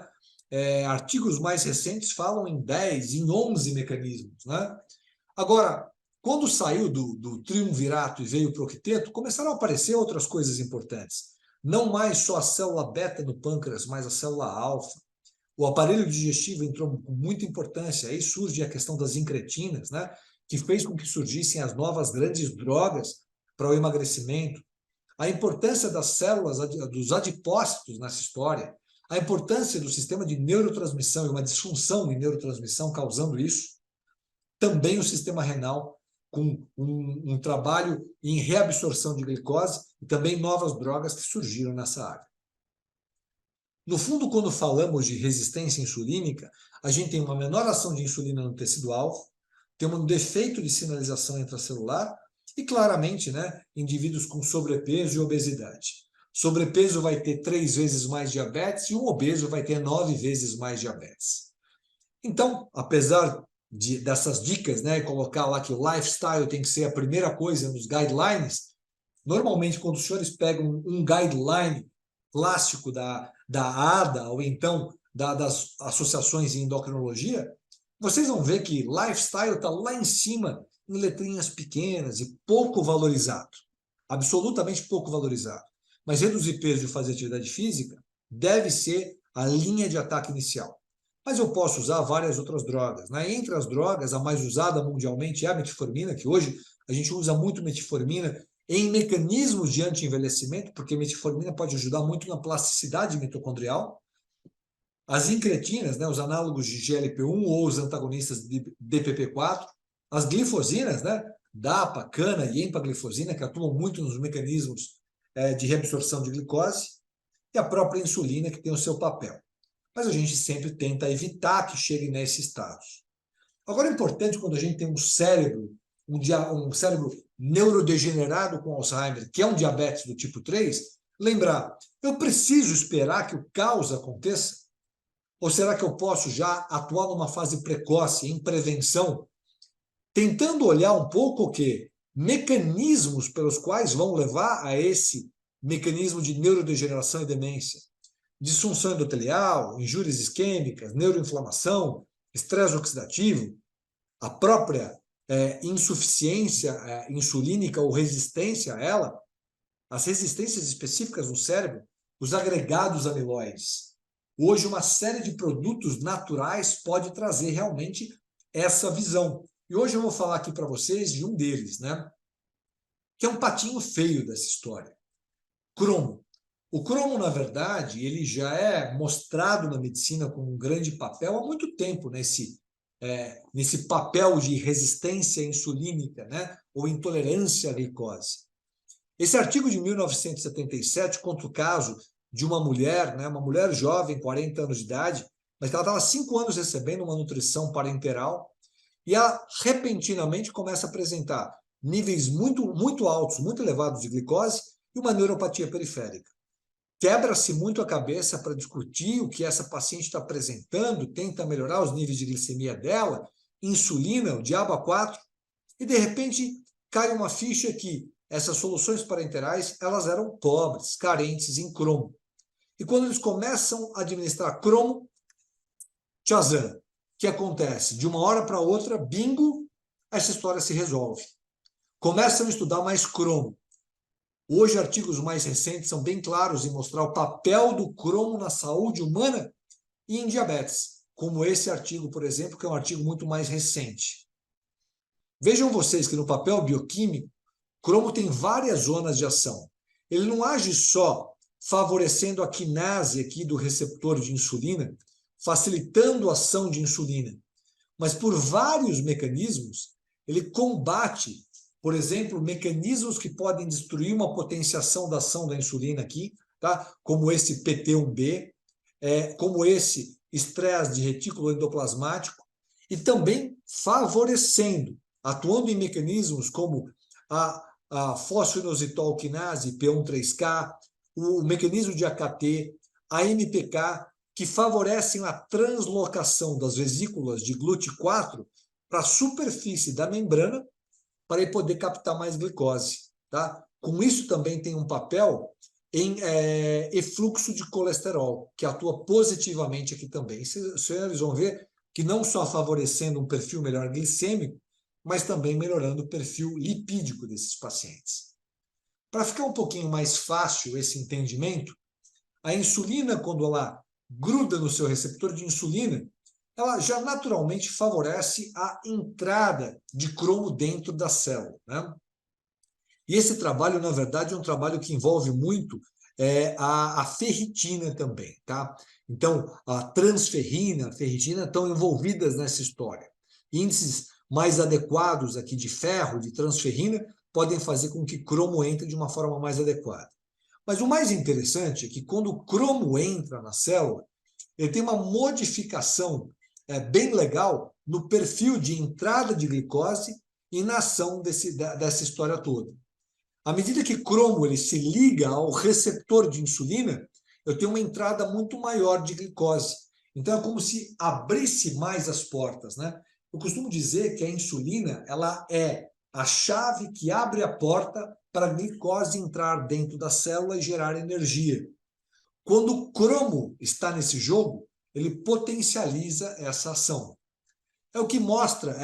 Artigos mais recentes falam em 10, em 11 mecanismos, né? Agora, quando saiu do triunvirato e veio para o octeto, começaram a aparecer outras coisas importantes. Não mais só a célula beta no pâncreas, mas a célula alfa. O aparelho digestivo entrou com muita importância. Aí surge a questão das incretinas, né? Que fez com que surgissem as novas grandes drogas para o emagrecimento. A importância das células, dos adipócitos nessa história. A importância do sistema de neurotransmissão e uma disfunção em neurotransmissão causando isso. Também o sistema renal, com um trabalho em reabsorção de glicose e também novas drogas que surgiram nessa área. No fundo, quando falamos de resistência insulínica, a gente tem uma menor ação de insulina no tecido-alvo, tem um defeito de sinalização intracelular e, claramente, né, indivíduos com sobrepeso e obesidade. Sobrepeso vai ter 3 vezes mais diabetes e um obeso vai ter 9 vezes mais diabetes. Então, apesar dessas dicas, né, colocar lá que o lifestyle tem que ser a primeira coisa nos guidelines, normalmente quando os senhores pegam um guideline clássico da ADA ou então das associações em endocrinologia, vocês vão ver que lifestyle está lá em cima, em letrinhas pequenas e pouco valorizado, absolutamente pouco valorizado. Mas reduzir peso e fazer atividade física deve ser a linha de ataque inicial. Mas eu posso usar várias outras drogas, né? Entre as drogas, a mais usada mundialmente é a metformina, que hoje a gente usa muito metformina em mecanismos de anti-envelhecimento, porque metformina pode ajudar muito na plasticidade mitocondrial. As incretinas, né, os análogos de GLP-1 ou os antagonistas de DPP-4, as glifosinas, né, DAPA, cana e empaglifosina, que atuam muito nos mecanismos de reabsorção de glicose, e a própria insulina, que tem o seu papel. Mas a gente sempre tenta evitar que chegue nesses estados. Agora é importante quando a gente tem um cérebro neurodegenerado com Alzheimer, que é um diabetes do tipo 3, lembrar, eu preciso esperar que o caos aconteça? Ou será que eu posso já atuar numa fase precoce, em prevenção, tentando olhar um pouco o quê? Mecanismos pelos quais vão levar a esse mecanismo de neurodegeneração e demência? Disfunção endotelial, injúrias isquêmicas, neuroinflamação, estresse oxidativo, a própria insuficiência insulínica ou resistência a ela, as resistências específicas no cérebro, os agregados amiloides. Hoje, uma série de produtos naturais pode trazer realmente essa visão. E hoje eu vou falar aqui para vocês de um deles, né? Que é um patinho feio dessa história. Cromo. O cromo, na verdade, ele já é mostrado na medicina com um grande papel há muito tempo nesse papel de resistência insulínica, né? Ou intolerância à glicose. Esse artigo de 1977 conta o caso de uma mulher, né? Uma mulher jovem, 40 anos de idade, mas que ela estava 5 anos recebendo uma nutrição parenteral e ela repentinamente começa a apresentar níveis muito, muito altos, muito elevados de glicose e uma neuropatia periférica. Quebra-se muito a cabeça para discutir o que essa paciente está apresentando, tenta melhorar os níveis de glicemia dela, insulina, o diabo a 4, e de repente cai uma ficha que essas soluções parenterais elas eram pobres, carentes em cromo. E quando eles começam a administrar cromo, tchazam, o que acontece? De uma hora para outra, bingo, essa história se resolve. Começam a estudar mais cromo. Hoje, artigos mais recentes são bem claros em mostrar o papel do cromo na saúde humana e em diabetes, como esse artigo, por exemplo, que é um artigo muito mais recente. Vejam vocês que no papel bioquímico, cromo tem várias zonas de ação. Ele não age só favorecendo a quinase aqui do receptor de insulina, facilitando a ação de insulina, mas por vários mecanismos, ele combate, por exemplo, mecanismos que podem destruir uma potenciação da ação da insulina aqui, tá? Como esse PT1B, como esse estresse de retículo endoplasmático, e também favorecendo, atuando em mecanismos como a fosfoinositol quinase, P13K, o mecanismo de AKT, a MPK, que favorecem a translocação das vesículas de GLUT4 para a superfície da membrana para ele poder captar mais glicose. Tá? Com isso também tem um papel em efluxo de colesterol, que atua positivamente aqui também. Os senhores vão ver que não só favorecendo um perfil melhor glicêmico, mas também melhorando o perfil lipídico desses pacientes. Para ficar um pouquinho mais fácil esse entendimento, a insulina, quando ela gruda no seu receptor de insulina, ela já naturalmente favorece a entrada de cromo dentro da célula, né? E esse trabalho, na verdade, é um trabalho que envolve muito a ferritina também, tá? Então, a transferrina, a ferritina estão envolvidas nessa história. Índices mais adequados aqui de ferro, de transferrina, podem fazer com que cromo entre de uma forma mais adequada. Mas o mais interessante é que quando o cromo entra na célula, ele tem uma modificação bem legal no perfil de entrada de glicose e na ação dessa história toda. À medida que cromo ele se liga ao receptor de insulina, eu tenho uma entrada muito maior de glicose. Então é como se abrisse mais as portas, né? Eu costumo dizer que a insulina ela é a chave que abre a porta para a glicose entrar dentro da célula e gerar energia. Quando o cromo está nesse jogo, ele potencializa essa ação. É o que mostra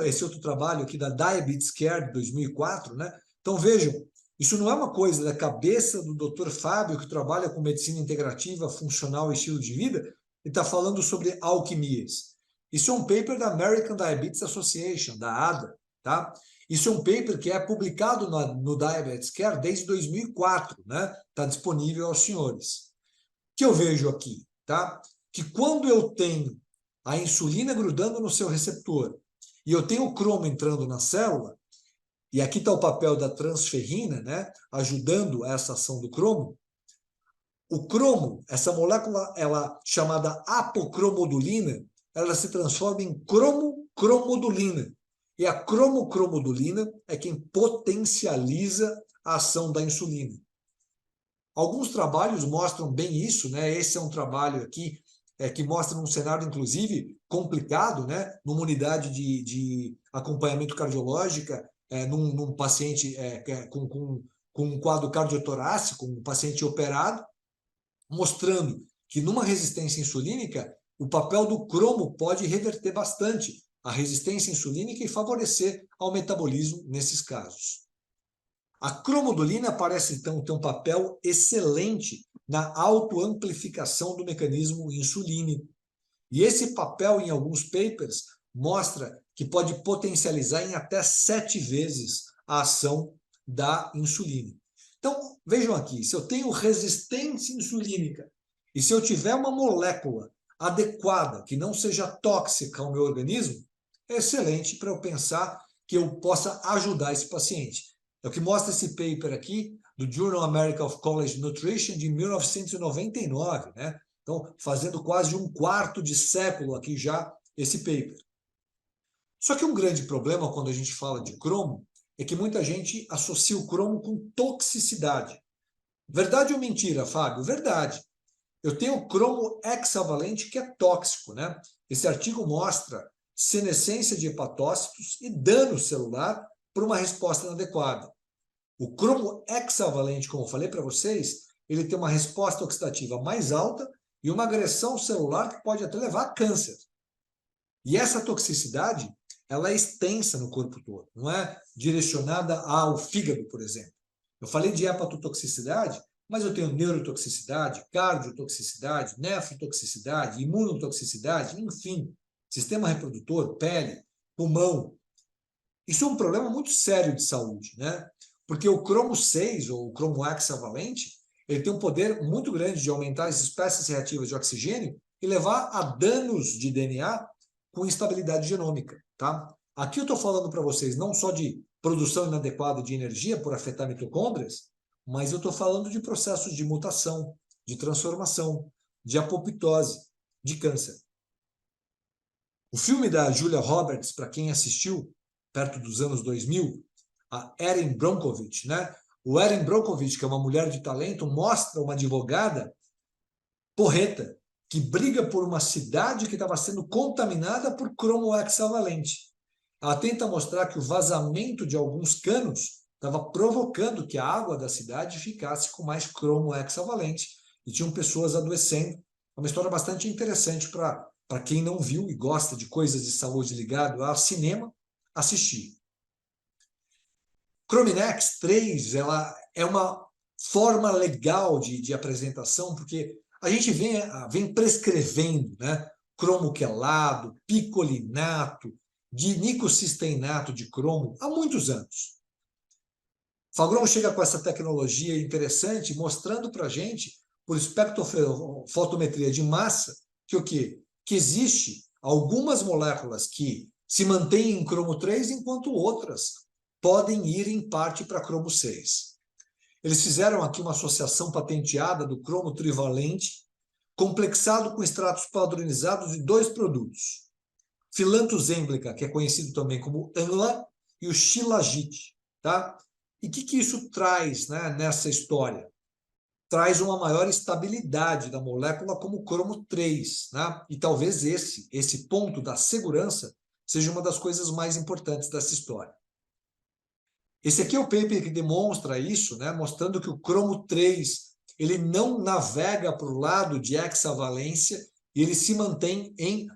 esse outro trabalho aqui da Diabetes Care de 2004, né? Então vejam, isso não é uma coisa da cabeça do Dr. Fábio, que trabalha com medicina integrativa, funcional e estilo de vida, e está falando sobre alquimias. Isso é um paper da American Diabetes Association, da ADA, tá? Isso é um paper que é publicado no Diabetes Care desde 2004, né? Está disponível aos senhores. O que eu vejo aqui, tá? Que quando eu tenho a insulina grudando no seu receptor e eu tenho o cromo entrando na célula, e aqui está o papel da transferrina, né, ajudando essa ação do cromo. O cromo, essa molécula, ela chamada apocromodulina, ela se transforma em cromodulina. E a cromodulina é quem potencializa a ação da insulina. Alguns trabalhos mostram bem isso, né? Esse é um trabalho aqui que mostra um cenário, inclusive, complicado, né? Numa unidade de acompanhamento cardiológica, num paciente com um quadro cardiotorácico, um paciente operado, mostrando que numa resistência insulínica, o papel do cromo pode reverter bastante a resistência insulínica e favorecer ao metabolismo nesses casos. A cromodulina parece, então, ter um papel excelente na autoamplificação do mecanismo insulínico. E esse papel, em alguns papers, mostra que pode potencializar em até 7 vezes a ação da insulina. Então, vejam aqui, se eu tenho resistência insulínica e se eu tiver uma molécula adequada, que não seja tóxica ao meu organismo, é excelente para eu pensar que eu possa ajudar esse paciente. É o que mostra esse paper aqui, do Journal American of College Nutrition, de 1999, né? Então, fazendo quase um quarto de século aqui já esse paper. Só que um grande problema quando a gente fala de cromo é que muita gente associa o cromo com toxicidade. Verdade ou mentira, Fábio? Verdade. Eu tenho cromo hexavalente que é tóxico, né? Esse artigo mostra senescência de hepatócitos e dano celular por uma resposta inadequada. O cromo hexavalente, como eu falei para vocês, ele tem uma resposta oxidativa mais alta e uma agressão celular que pode até levar a câncer. E essa toxicidade, ela é extensa no corpo todo, não é direcionada ao fígado, por exemplo. Eu falei de hepatotoxicidade, mas eu tenho neurotoxicidade, cardiotoxicidade, nefrotoxicidade, imunotoxicidade, enfim, sistema reprodutor, pele, pulmão. Isso é um problema muito sério de saúde, né? Porque o cromo 6, ou o cromo hexavalente, ele tem um poder muito grande de aumentar as espécies reativas de oxigênio e levar a danos de DNA com instabilidade genômica, tá? Aqui eu estou falando para vocês não só de produção inadequada de energia por afetar mitocôndrias, mas eu estou falando de processos de mutação, de transformação, de apoptose, de câncer. O filme da Julia Roberts, para quem assistiu, perto dos anos 2000, a Erin Brockovich, né? O Erin Brockovich, que é uma mulher de talento, mostra uma advogada porreta que briga por uma cidade que estava sendo contaminada por cromo hexavalente. Ela tenta mostrar que o vazamento de alguns canos estava provocando que a água da cidade ficasse com mais cromo hexavalente e tinham pessoas adoecendo. É uma história bastante interessante para quem não viu e gosta de coisas de saúde ligado ao cinema, assistir. Chrominex 3, ela é uma forma legal de apresentação, porque a gente vem prescrevendo, né? Cromo quelado, picolinato, dinicocisteinato de cromo há muitos anos. Fagron chega com essa tecnologia interessante, mostrando para a gente, por espectrofotometria de massa, que o quê? Que existe algumas moléculas que se mantêm em cromo 3, enquanto outras podem ir em parte para cromo 6. Eles fizeram aqui uma associação patenteada do cromo trivalente, complexado com extratos padronizados de dois produtos. Filantus emblica, que é conhecido também como ANLA, e o Shilajit, tá? E o que isso traz, né, nessa história? Traz uma maior estabilidade da molécula como cromo 3, né? E talvez esse ponto da segurança seja uma das coisas mais importantes dessa história. Esse aqui é o paper que demonstra isso, né? Mostrando que o cromo 3 ele não navega para o lado de hexavalência e ele se mantém em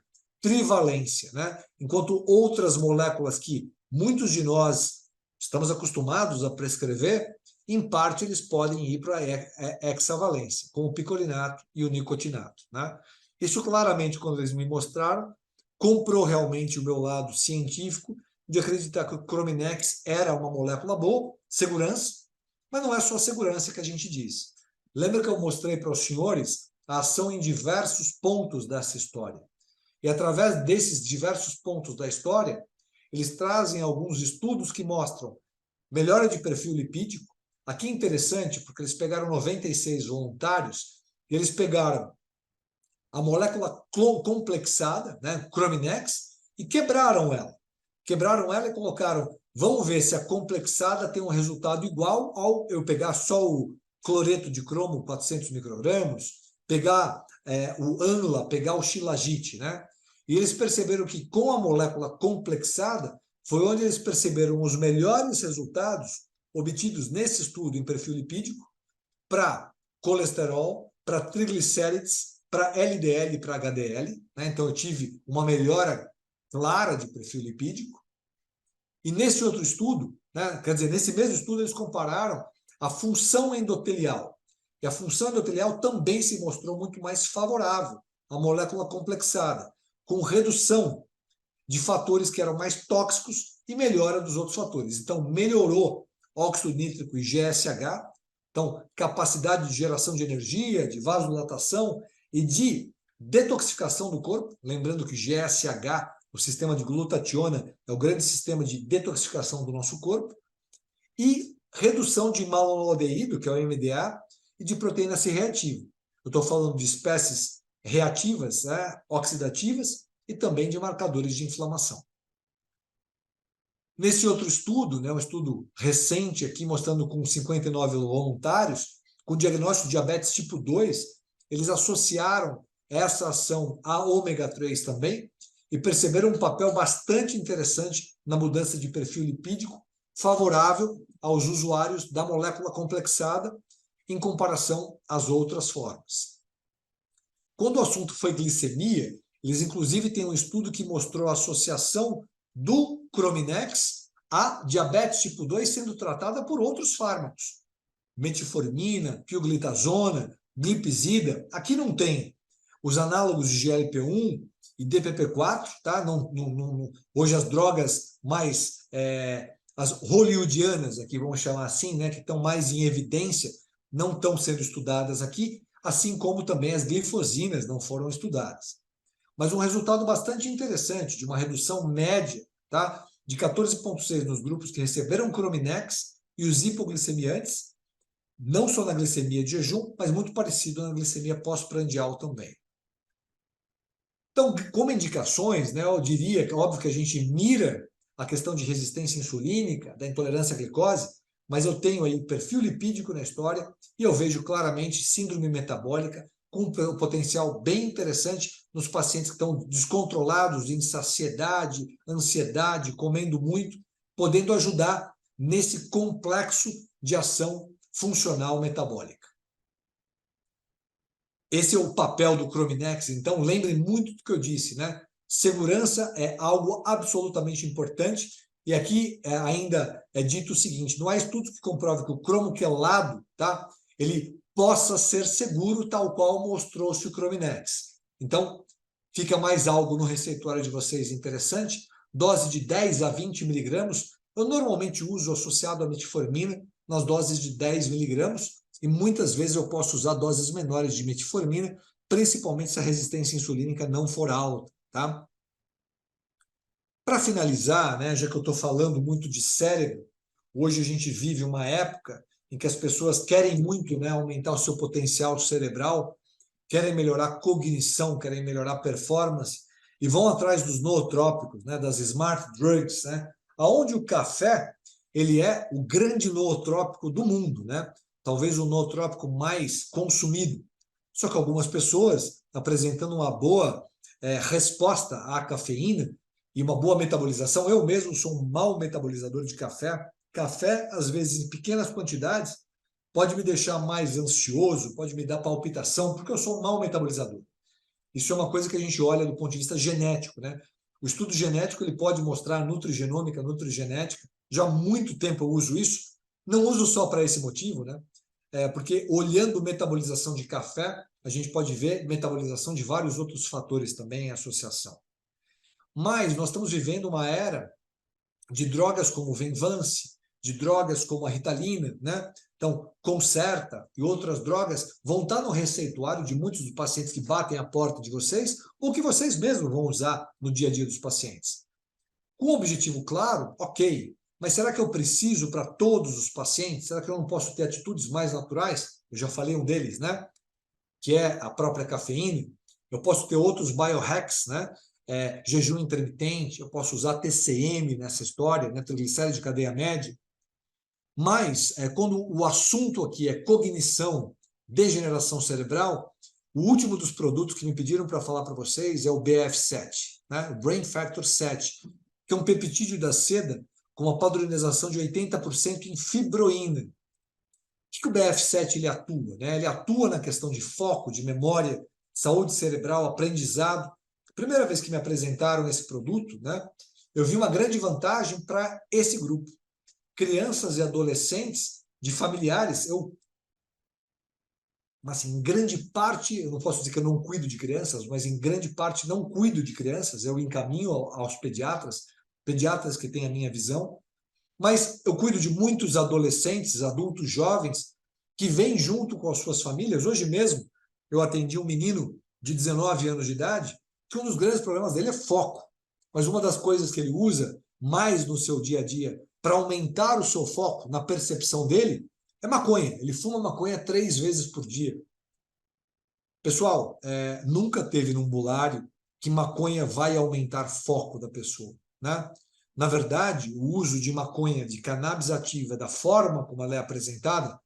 trivalência, né? Enquanto outras moléculas que muitos de nós estamos acostumados a prescrever, em parte eles podem ir para a hexavalência, como o picolinato e o nicotinato, né? Isso claramente, quando eles me mostraram, comprou realmente o meu lado científico de acreditar que o Chrominex era uma molécula boa, segurança, mas não é só segurança que a gente diz. Lembra que eu mostrei para os senhores a ação em diversos pontos dessa história? E através desses diversos pontos da história, eles trazem alguns estudos que mostram melhora de perfil lipídico. Aqui é interessante, porque eles pegaram 96 voluntários e eles pegaram a molécula complexada, né, Chrominex, e quebraram ela. Quebraram ela e colocaram, vamos ver se a complexada tem um resultado igual ao eu pegar só o cloreto de cromo, 400 microgramas, pegar o ANLA, pegar o Shilajit, né? E eles perceberam que com a molécula complexada foi onde eles perceberam os melhores resultados obtidos nesse estudo em perfil lipídico para colesterol, para triglicérides, para LDL e para HDL, né? Então eu tive uma melhora clara de perfil lipídico. E nesse outro estudo, né, quer dizer, nesse mesmo estudo, eles compararam a função endotelial. E a função endotelial também se mostrou muito mais favorável à molécula complexada, com redução de fatores que eram mais tóxicos e melhora dos outros fatores. Então, melhorou óxido nítrico e GSH, então, capacidade de geração de energia, de vasodilatação e de detoxificação do corpo. Lembrando que GSH, o sistema de glutationa, é o grande sistema de detoxificação do nosso corpo. E redução de malonaldeído, que é o MDA, e de proteína C reativa. Eu estou falando de espécies reativas, né, oxidativas, e também de marcadores de inflamação. Nesse outro estudo, né, um estudo recente aqui, mostrando com 59 voluntários, com diagnóstico de diabetes tipo 2, eles associaram essa ação a ômega 3 também, e perceberam um papel bastante interessante na mudança de perfil lipídico, favorável aos usuários da molécula complexada em comparação às outras formas. Quando o assunto foi glicemia, eles inclusive têm um estudo que mostrou a associação do Crominex a diabetes tipo 2 sendo tratada por outros fármacos. Metformina, pioglitazona, glipizida, aqui não tem. Os análogos de GLP-1 e DPP-4, tá? Hoje as drogas mais, as hollywoodianas, aqui vamos chamar assim, né, que estão mais em evidência, não estão sendo estudadas aqui, assim como também as glifosinas não foram estudadas. Mas um resultado bastante interessante, de uma redução média, tá, de 14,6 nos grupos que receberam Crominex e os hipoglicemiantes, não só na glicemia de jejum, mas muito parecido na glicemia pós-prandial também. Então, como indicações, né, eu diria que é óbvio que a gente mira a questão de resistência insulínica, da intolerância à glicose, mas eu tenho aí perfil lipídico na história e eu vejo claramente síndrome metabólica com um potencial bem interessante nos pacientes que estão descontrolados em saciedade, ansiedade, comendo muito, podendo ajudar nesse complexo de ação funcional metabólica. Esse é o papel do Crominex, então lembrem muito do que eu disse, né? Segurança é algo absolutamente importante, e aqui ainda é dito o seguinte, não há estudo que comprove que o cromo quelado, tá? Ele possa ser seguro, tal qual mostrou-se o Crominex. Então, fica mais algo no receituário de vocês interessante, dose de 10 a 20 miligramas, eu normalmente uso associado à metformina, nas doses de 10 miligramas, e muitas vezes eu posso usar doses menores de metformina, principalmente se a resistência insulínica não for alta, tá? Para finalizar, né, já que eu estou falando muito de cérebro, hoje a gente vive uma época em que as pessoas querem muito, né, aumentar o seu potencial cerebral, querem melhorar a cognição, querem melhorar a performance, e vão atrás dos nootrópicos, né, das smart drugs, né, aonde o café ele é o grande nootrópico do mundo, né? Talvez o nootrópico mais consumido. Só que algumas pessoas, apresentando uma boa resposta à cafeína e uma boa metabolização, eu mesmo sou um mau metabolizador de café. Café, às vezes, em pequenas quantidades, pode me deixar mais ansioso, pode me dar palpitação, porque eu sou um mau metabolizador. Isso é uma coisa que a gente olha do ponto de vista genético, né? O estudo genético ele pode mostrar nutrigenômica, nutrigenética. Já há muito tempo eu uso isso. Não uso só para esse motivo, né? Porque olhando metabolização de café, a gente pode ver metabolização de vários outros fatores também em associação. Mas nós estamos vivendo uma era de drogas como o Venvance, de drogas como a Ritalina, né? Então, Concerta e outras drogas vão estar no receituário de muitos dos pacientes que batem a porta de vocês ou que vocês mesmos vão usar no dia a dia dos pacientes. Com um objetivo claro, ok, mas será que eu preciso para todos os pacientes? Será que eu não posso ter atitudes mais naturais? Eu já falei um deles, né? Que é a própria cafeína. Eu posso ter outros biohacks, né? Jejum intermitente, eu posso usar TCM nessa história, né? Triglicéridos de cadeia média. Mas, quando o assunto aqui é cognição, degeneração cerebral, o último dos produtos que me pediram para falar para vocês é o BF7, né? O Brain Factor 7, que é um peptídeo da seda com uma padronização de 80% em fibroína. O que o BF7 ele atua? Né? Ele atua na questão de foco, de memória, saúde cerebral, aprendizado. Primeira vez que me apresentaram esse produto, né, eu vi uma grande vantagem para esse grupo. Crianças e adolescentes de familiares, mas assim, em grande parte, eu não posso dizer que eu não cuido de crianças, mas em grande parte não cuido de crianças, eu encaminho aos pediatras que têm a minha visão, mas eu cuido de muitos adolescentes, adultos jovens, que vêm junto com as suas famílias. Hoje mesmo, eu atendi um menino de 19 anos de idade, que um dos grandes problemas dele é foco. Mas uma das coisas que ele usa mais no seu dia a dia para aumentar o seu foco na percepção dele é maconha. Ele fuma maconha 3 vezes por dia. Pessoal, nunca teve num bulário que maconha vai aumentar foco da pessoa, né? Na verdade, o uso de maconha, de cannabis ativa, da forma como ela é apresentada,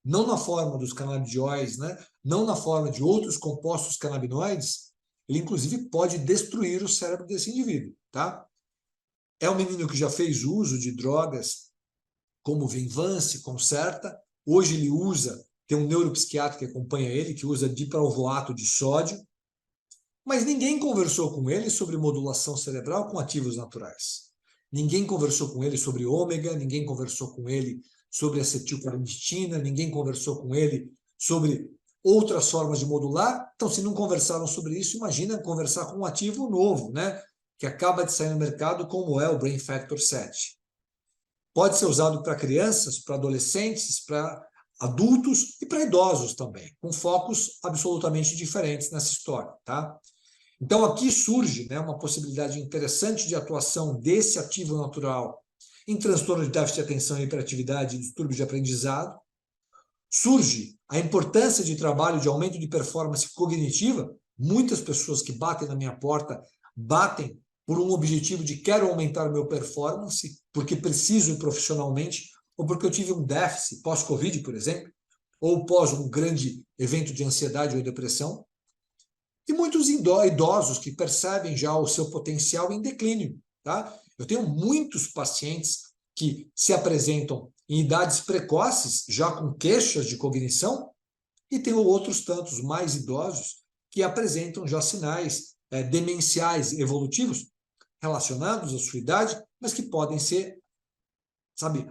não na forma dos canabidióis, né? Não na forma de outros compostos canabinoides, ele inclusive pode destruir o cérebro desse indivíduo, tá? É um menino que já fez uso de drogas como o Vinvance, Concerta. Hoje ele usa, tem um neuropsiquiatra que acompanha ele, que usa dipralvoato de sódio, mas ninguém conversou com ele sobre modulação cerebral com ativos naturais. Ninguém conversou com ele sobre ômega, ninguém conversou com ele sobre acetilcarnitina, ninguém conversou com ele sobre outras formas de modular. Então, se não conversaram sobre isso, imagina conversar com um ativo novo, né? Que acaba de sair no mercado, como é o Brain Factor 7. Pode ser usado para crianças, para adolescentes, para adultos e para idosos também, com focos absolutamente diferentes nessa história, tá? Então, aqui surge, né, uma possibilidade interessante de atuação desse ativo natural em transtorno de déficit de atenção e hiperatividade e distúrbios de aprendizado. Surge a importância de trabalho de aumento de performance cognitiva. Muitas pessoas que batem na minha porta batem por um objetivo de quero aumentar meu performance, porque preciso ir profissionalmente, ou porque eu tive um déficit pós-Covid, por exemplo, ou pós um grande evento de ansiedade ou depressão. E muitos idosos que percebem já o seu potencial em declínio, tá? Eu tenho muitos pacientes que se apresentam em idades precoces, já com queixas de cognição, e tenho outros tantos mais idosos que apresentam já sinais demenciais evolutivos relacionados à sua idade, mas que podem ser, sabe,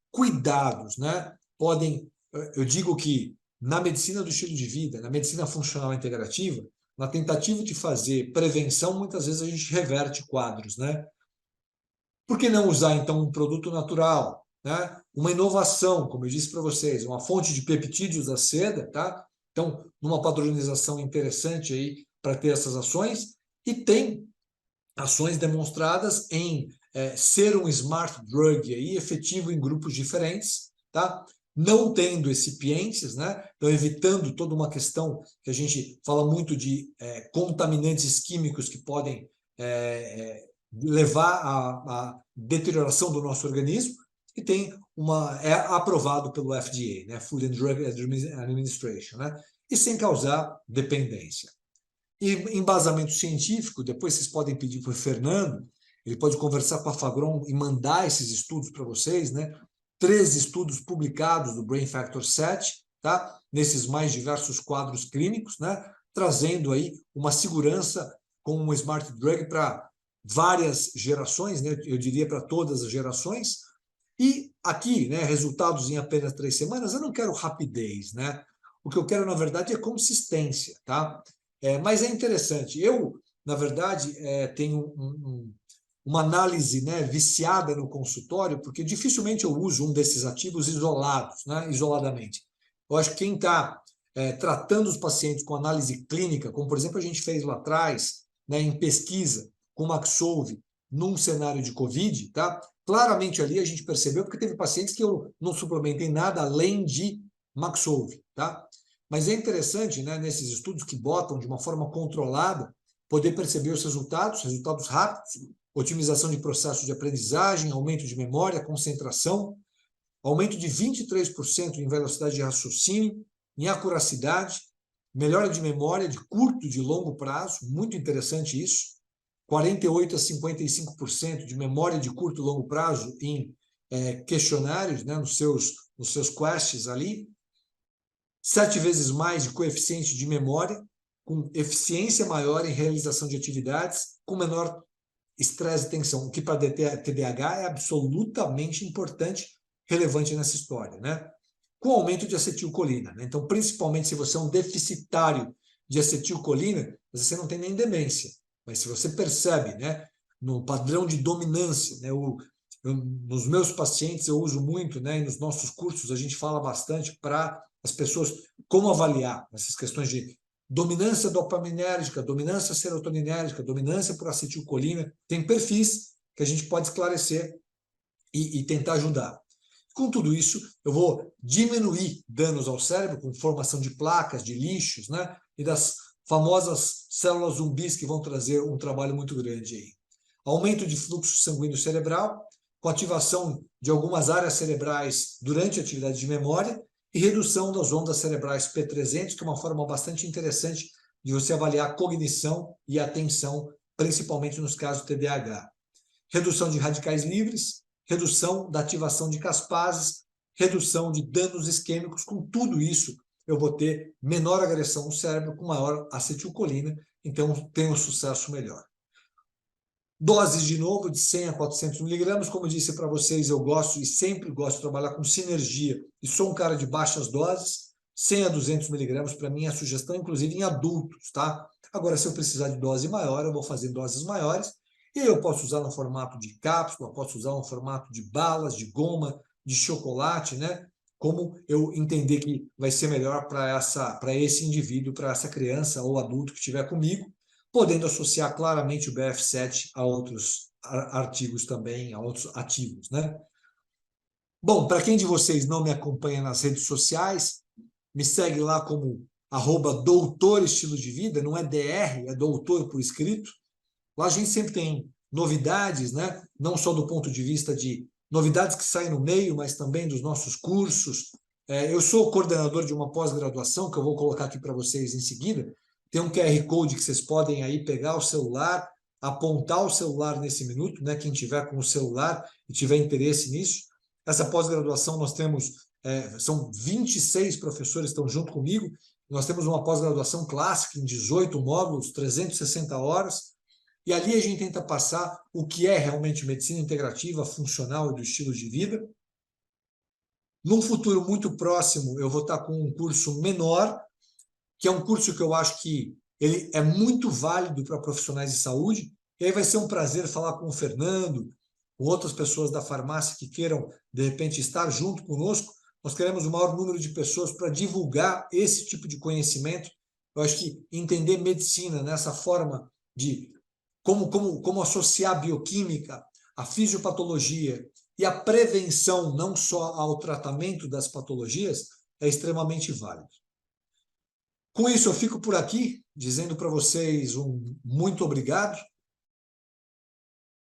cuidados, né? Podem, eu digo que na medicina do estilo de vida, na medicina funcional integrativa, na tentativa de fazer prevenção, muitas vezes a gente reverte quadros, né? Por que não usar, então, um produto natural, né? Uma inovação, como eu disse para vocês, uma fonte de peptídeos da seda, tá? Então, numa padronização interessante aí para ter essas ações, e tem ações demonstradas em ser um smart drug aí, efetivo em grupos diferentes, tá? Não tendo recipientes, né? Então, evitando toda uma questão que a gente fala muito de contaminantes químicos que podem levar à deterioração do nosso organismo, e tem é aprovado pelo FDA, né? Food and Drug Administration, né? E sem causar dependência. E embasamento científico, depois vocês podem pedir para o Fernando, ele pode conversar com a Fagron e mandar esses estudos para vocês, né? 3 estudos publicados do Brain Factor 7, tá? Nesses mais diversos quadros clínicos, né? Trazendo aí uma segurança com um smart drug para várias gerações, né? Eu diria para todas as gerações. E aqui, né, resultados em apenas 3 semanas, eu não quero rapidez, né? O que eu quero, na verdade, é consistência, tá? Mas é interessante. Eu, na verdade, tenho uma análise, né, viciada no consultório, porque dificilmente eu uso um desses ativos isolados, né, isoladamente. Eu acho que quem está tratando os pacientes com análise clínica, como, por exemplo, a gente fez lá atrás, né, em pesquisa com Maxolve, num cenário de Covid, tá? Claramente ali a gente percebeu, porque teve pacientes que eu não suplementei nada além de Maxolve, tá? Mas é interessante, né, nesses estudos que botam de uma forma controlada, poder perceber os resultados rápidos, otimização de processos de aprendizagem, aumento de memória, concentração, aumento de 23% em velocidade de raciocínio, em acuracidade, melhora de memória de curto e de longo prazo, muito interessante isso, 48% a 55% de memória de curto e longo prazo em questionários, né, nos seus quests ali, 7 vezes mais de coeficiente de memória, com eficiência maior em realização de atividades, com menor estresse e tensão, o que para TDAH é absolutamente importante, relevante nessa história, né? Com aumento de acetilcolina, né? Então, principalmente se você é um deficitário de acetilcolina, você não tem nem demência, mas se você percebe, né, no padrão de dominância, né, nos meus pacientes eu uso muito, né, e nos nossos cursos a gente fala bastante para as pessoas como avaliar essas questões de dominância dopaminérgica, dominância serotoninérgica, dominância por acetilcolina. Tem perfis que a gente pode esclarecer e tentar ajudar. Com tudo isso, eu vou diminuir danos ao cérebro com formação de placas, de lixos, né? E das famosas células zumbis que vão trazer um trabalho muito grande aí. Aumento de fluxo sanguíneo cerebral, com ativação de algumas áreas cerebrais durante a atividade de memória, e redução das ondas cerebrais P300, que é uma forma bastante interessante de você avaliar cognição e atenção, principalmente nos casos de TDAH. Redução de radicais livres, redução da ativação de caspases, redução de danos isquêmicos. Com tudo isso, eu vou ter menor agressão no cérebro, com maior acetilcolina, então tenho um sucesso melhor. Doses, de novo, de 100 a 400 miligramas. Como eu disse para vocês, eu gosto e sempre gosto de trabalhar com sinergia, e sou um cara de baixas doses. 100 a 200 miligramas, para mim, é a sugestão, inclusive em adultos, tá? Agora, se eu precisar de dose maior, eu vou fazer doses maiores, e eu posso usar no formato de cápsula, posso usar no formato de balas, de goma, de chocolate, né? Como eu entender que vai ser melhor para esse indivíduo, para essa criança ou adulto que estiver comigo, podendo associar claramente o BF7 a outros artigos também, a outros ativos, né? Bom, para quem de vocês não me acompanha nas redes sociais, me segue lá como @doutor estilo de vida, não é DR, é doutor por escrito. Lá a gente sempre tem novidades, né? Não só do ponto de vista de novidades que saem no meio, mas também dos nossos cursos. Eu sou coordenador de uma pós-graduação, que eu vou colocar aqui para vocês em seguida. Tem um QR Code que vocês podem aí pegar o celular, apontar o celular nesse minuto, né? Quem tiver com o celular e tiver interesse nisso. Essa pós-graduação nós temos, são 26 professores que estão junto comigo. Nós temos uma pós-graduação clássica em 18 módulos, 360 horas. E ali a gente tenta passar o que é realmente medicina integrativa, funcional e do estilo de vida. Num futuro muito próximo, eu vou estar com um curso menor, que é um curso que eu acho que ele é muito válido para profissionais de saúde. E aí vai ser um prazer falar com o Fernando, com outras pessoas da farmácia que queiram, de repente, estar junto conosco. Nós queremos o maior número de pessoas para divulgar esse tipo de conhecimento. Eu acho que entender medicina nessa forma de como associar a bioquímica, a fisiopatologia e a prevenção, não só ao tratamento das patologias, é extremamente válido. Com isso, eu fico por aqui, dizendo para vocês um muito obrigado.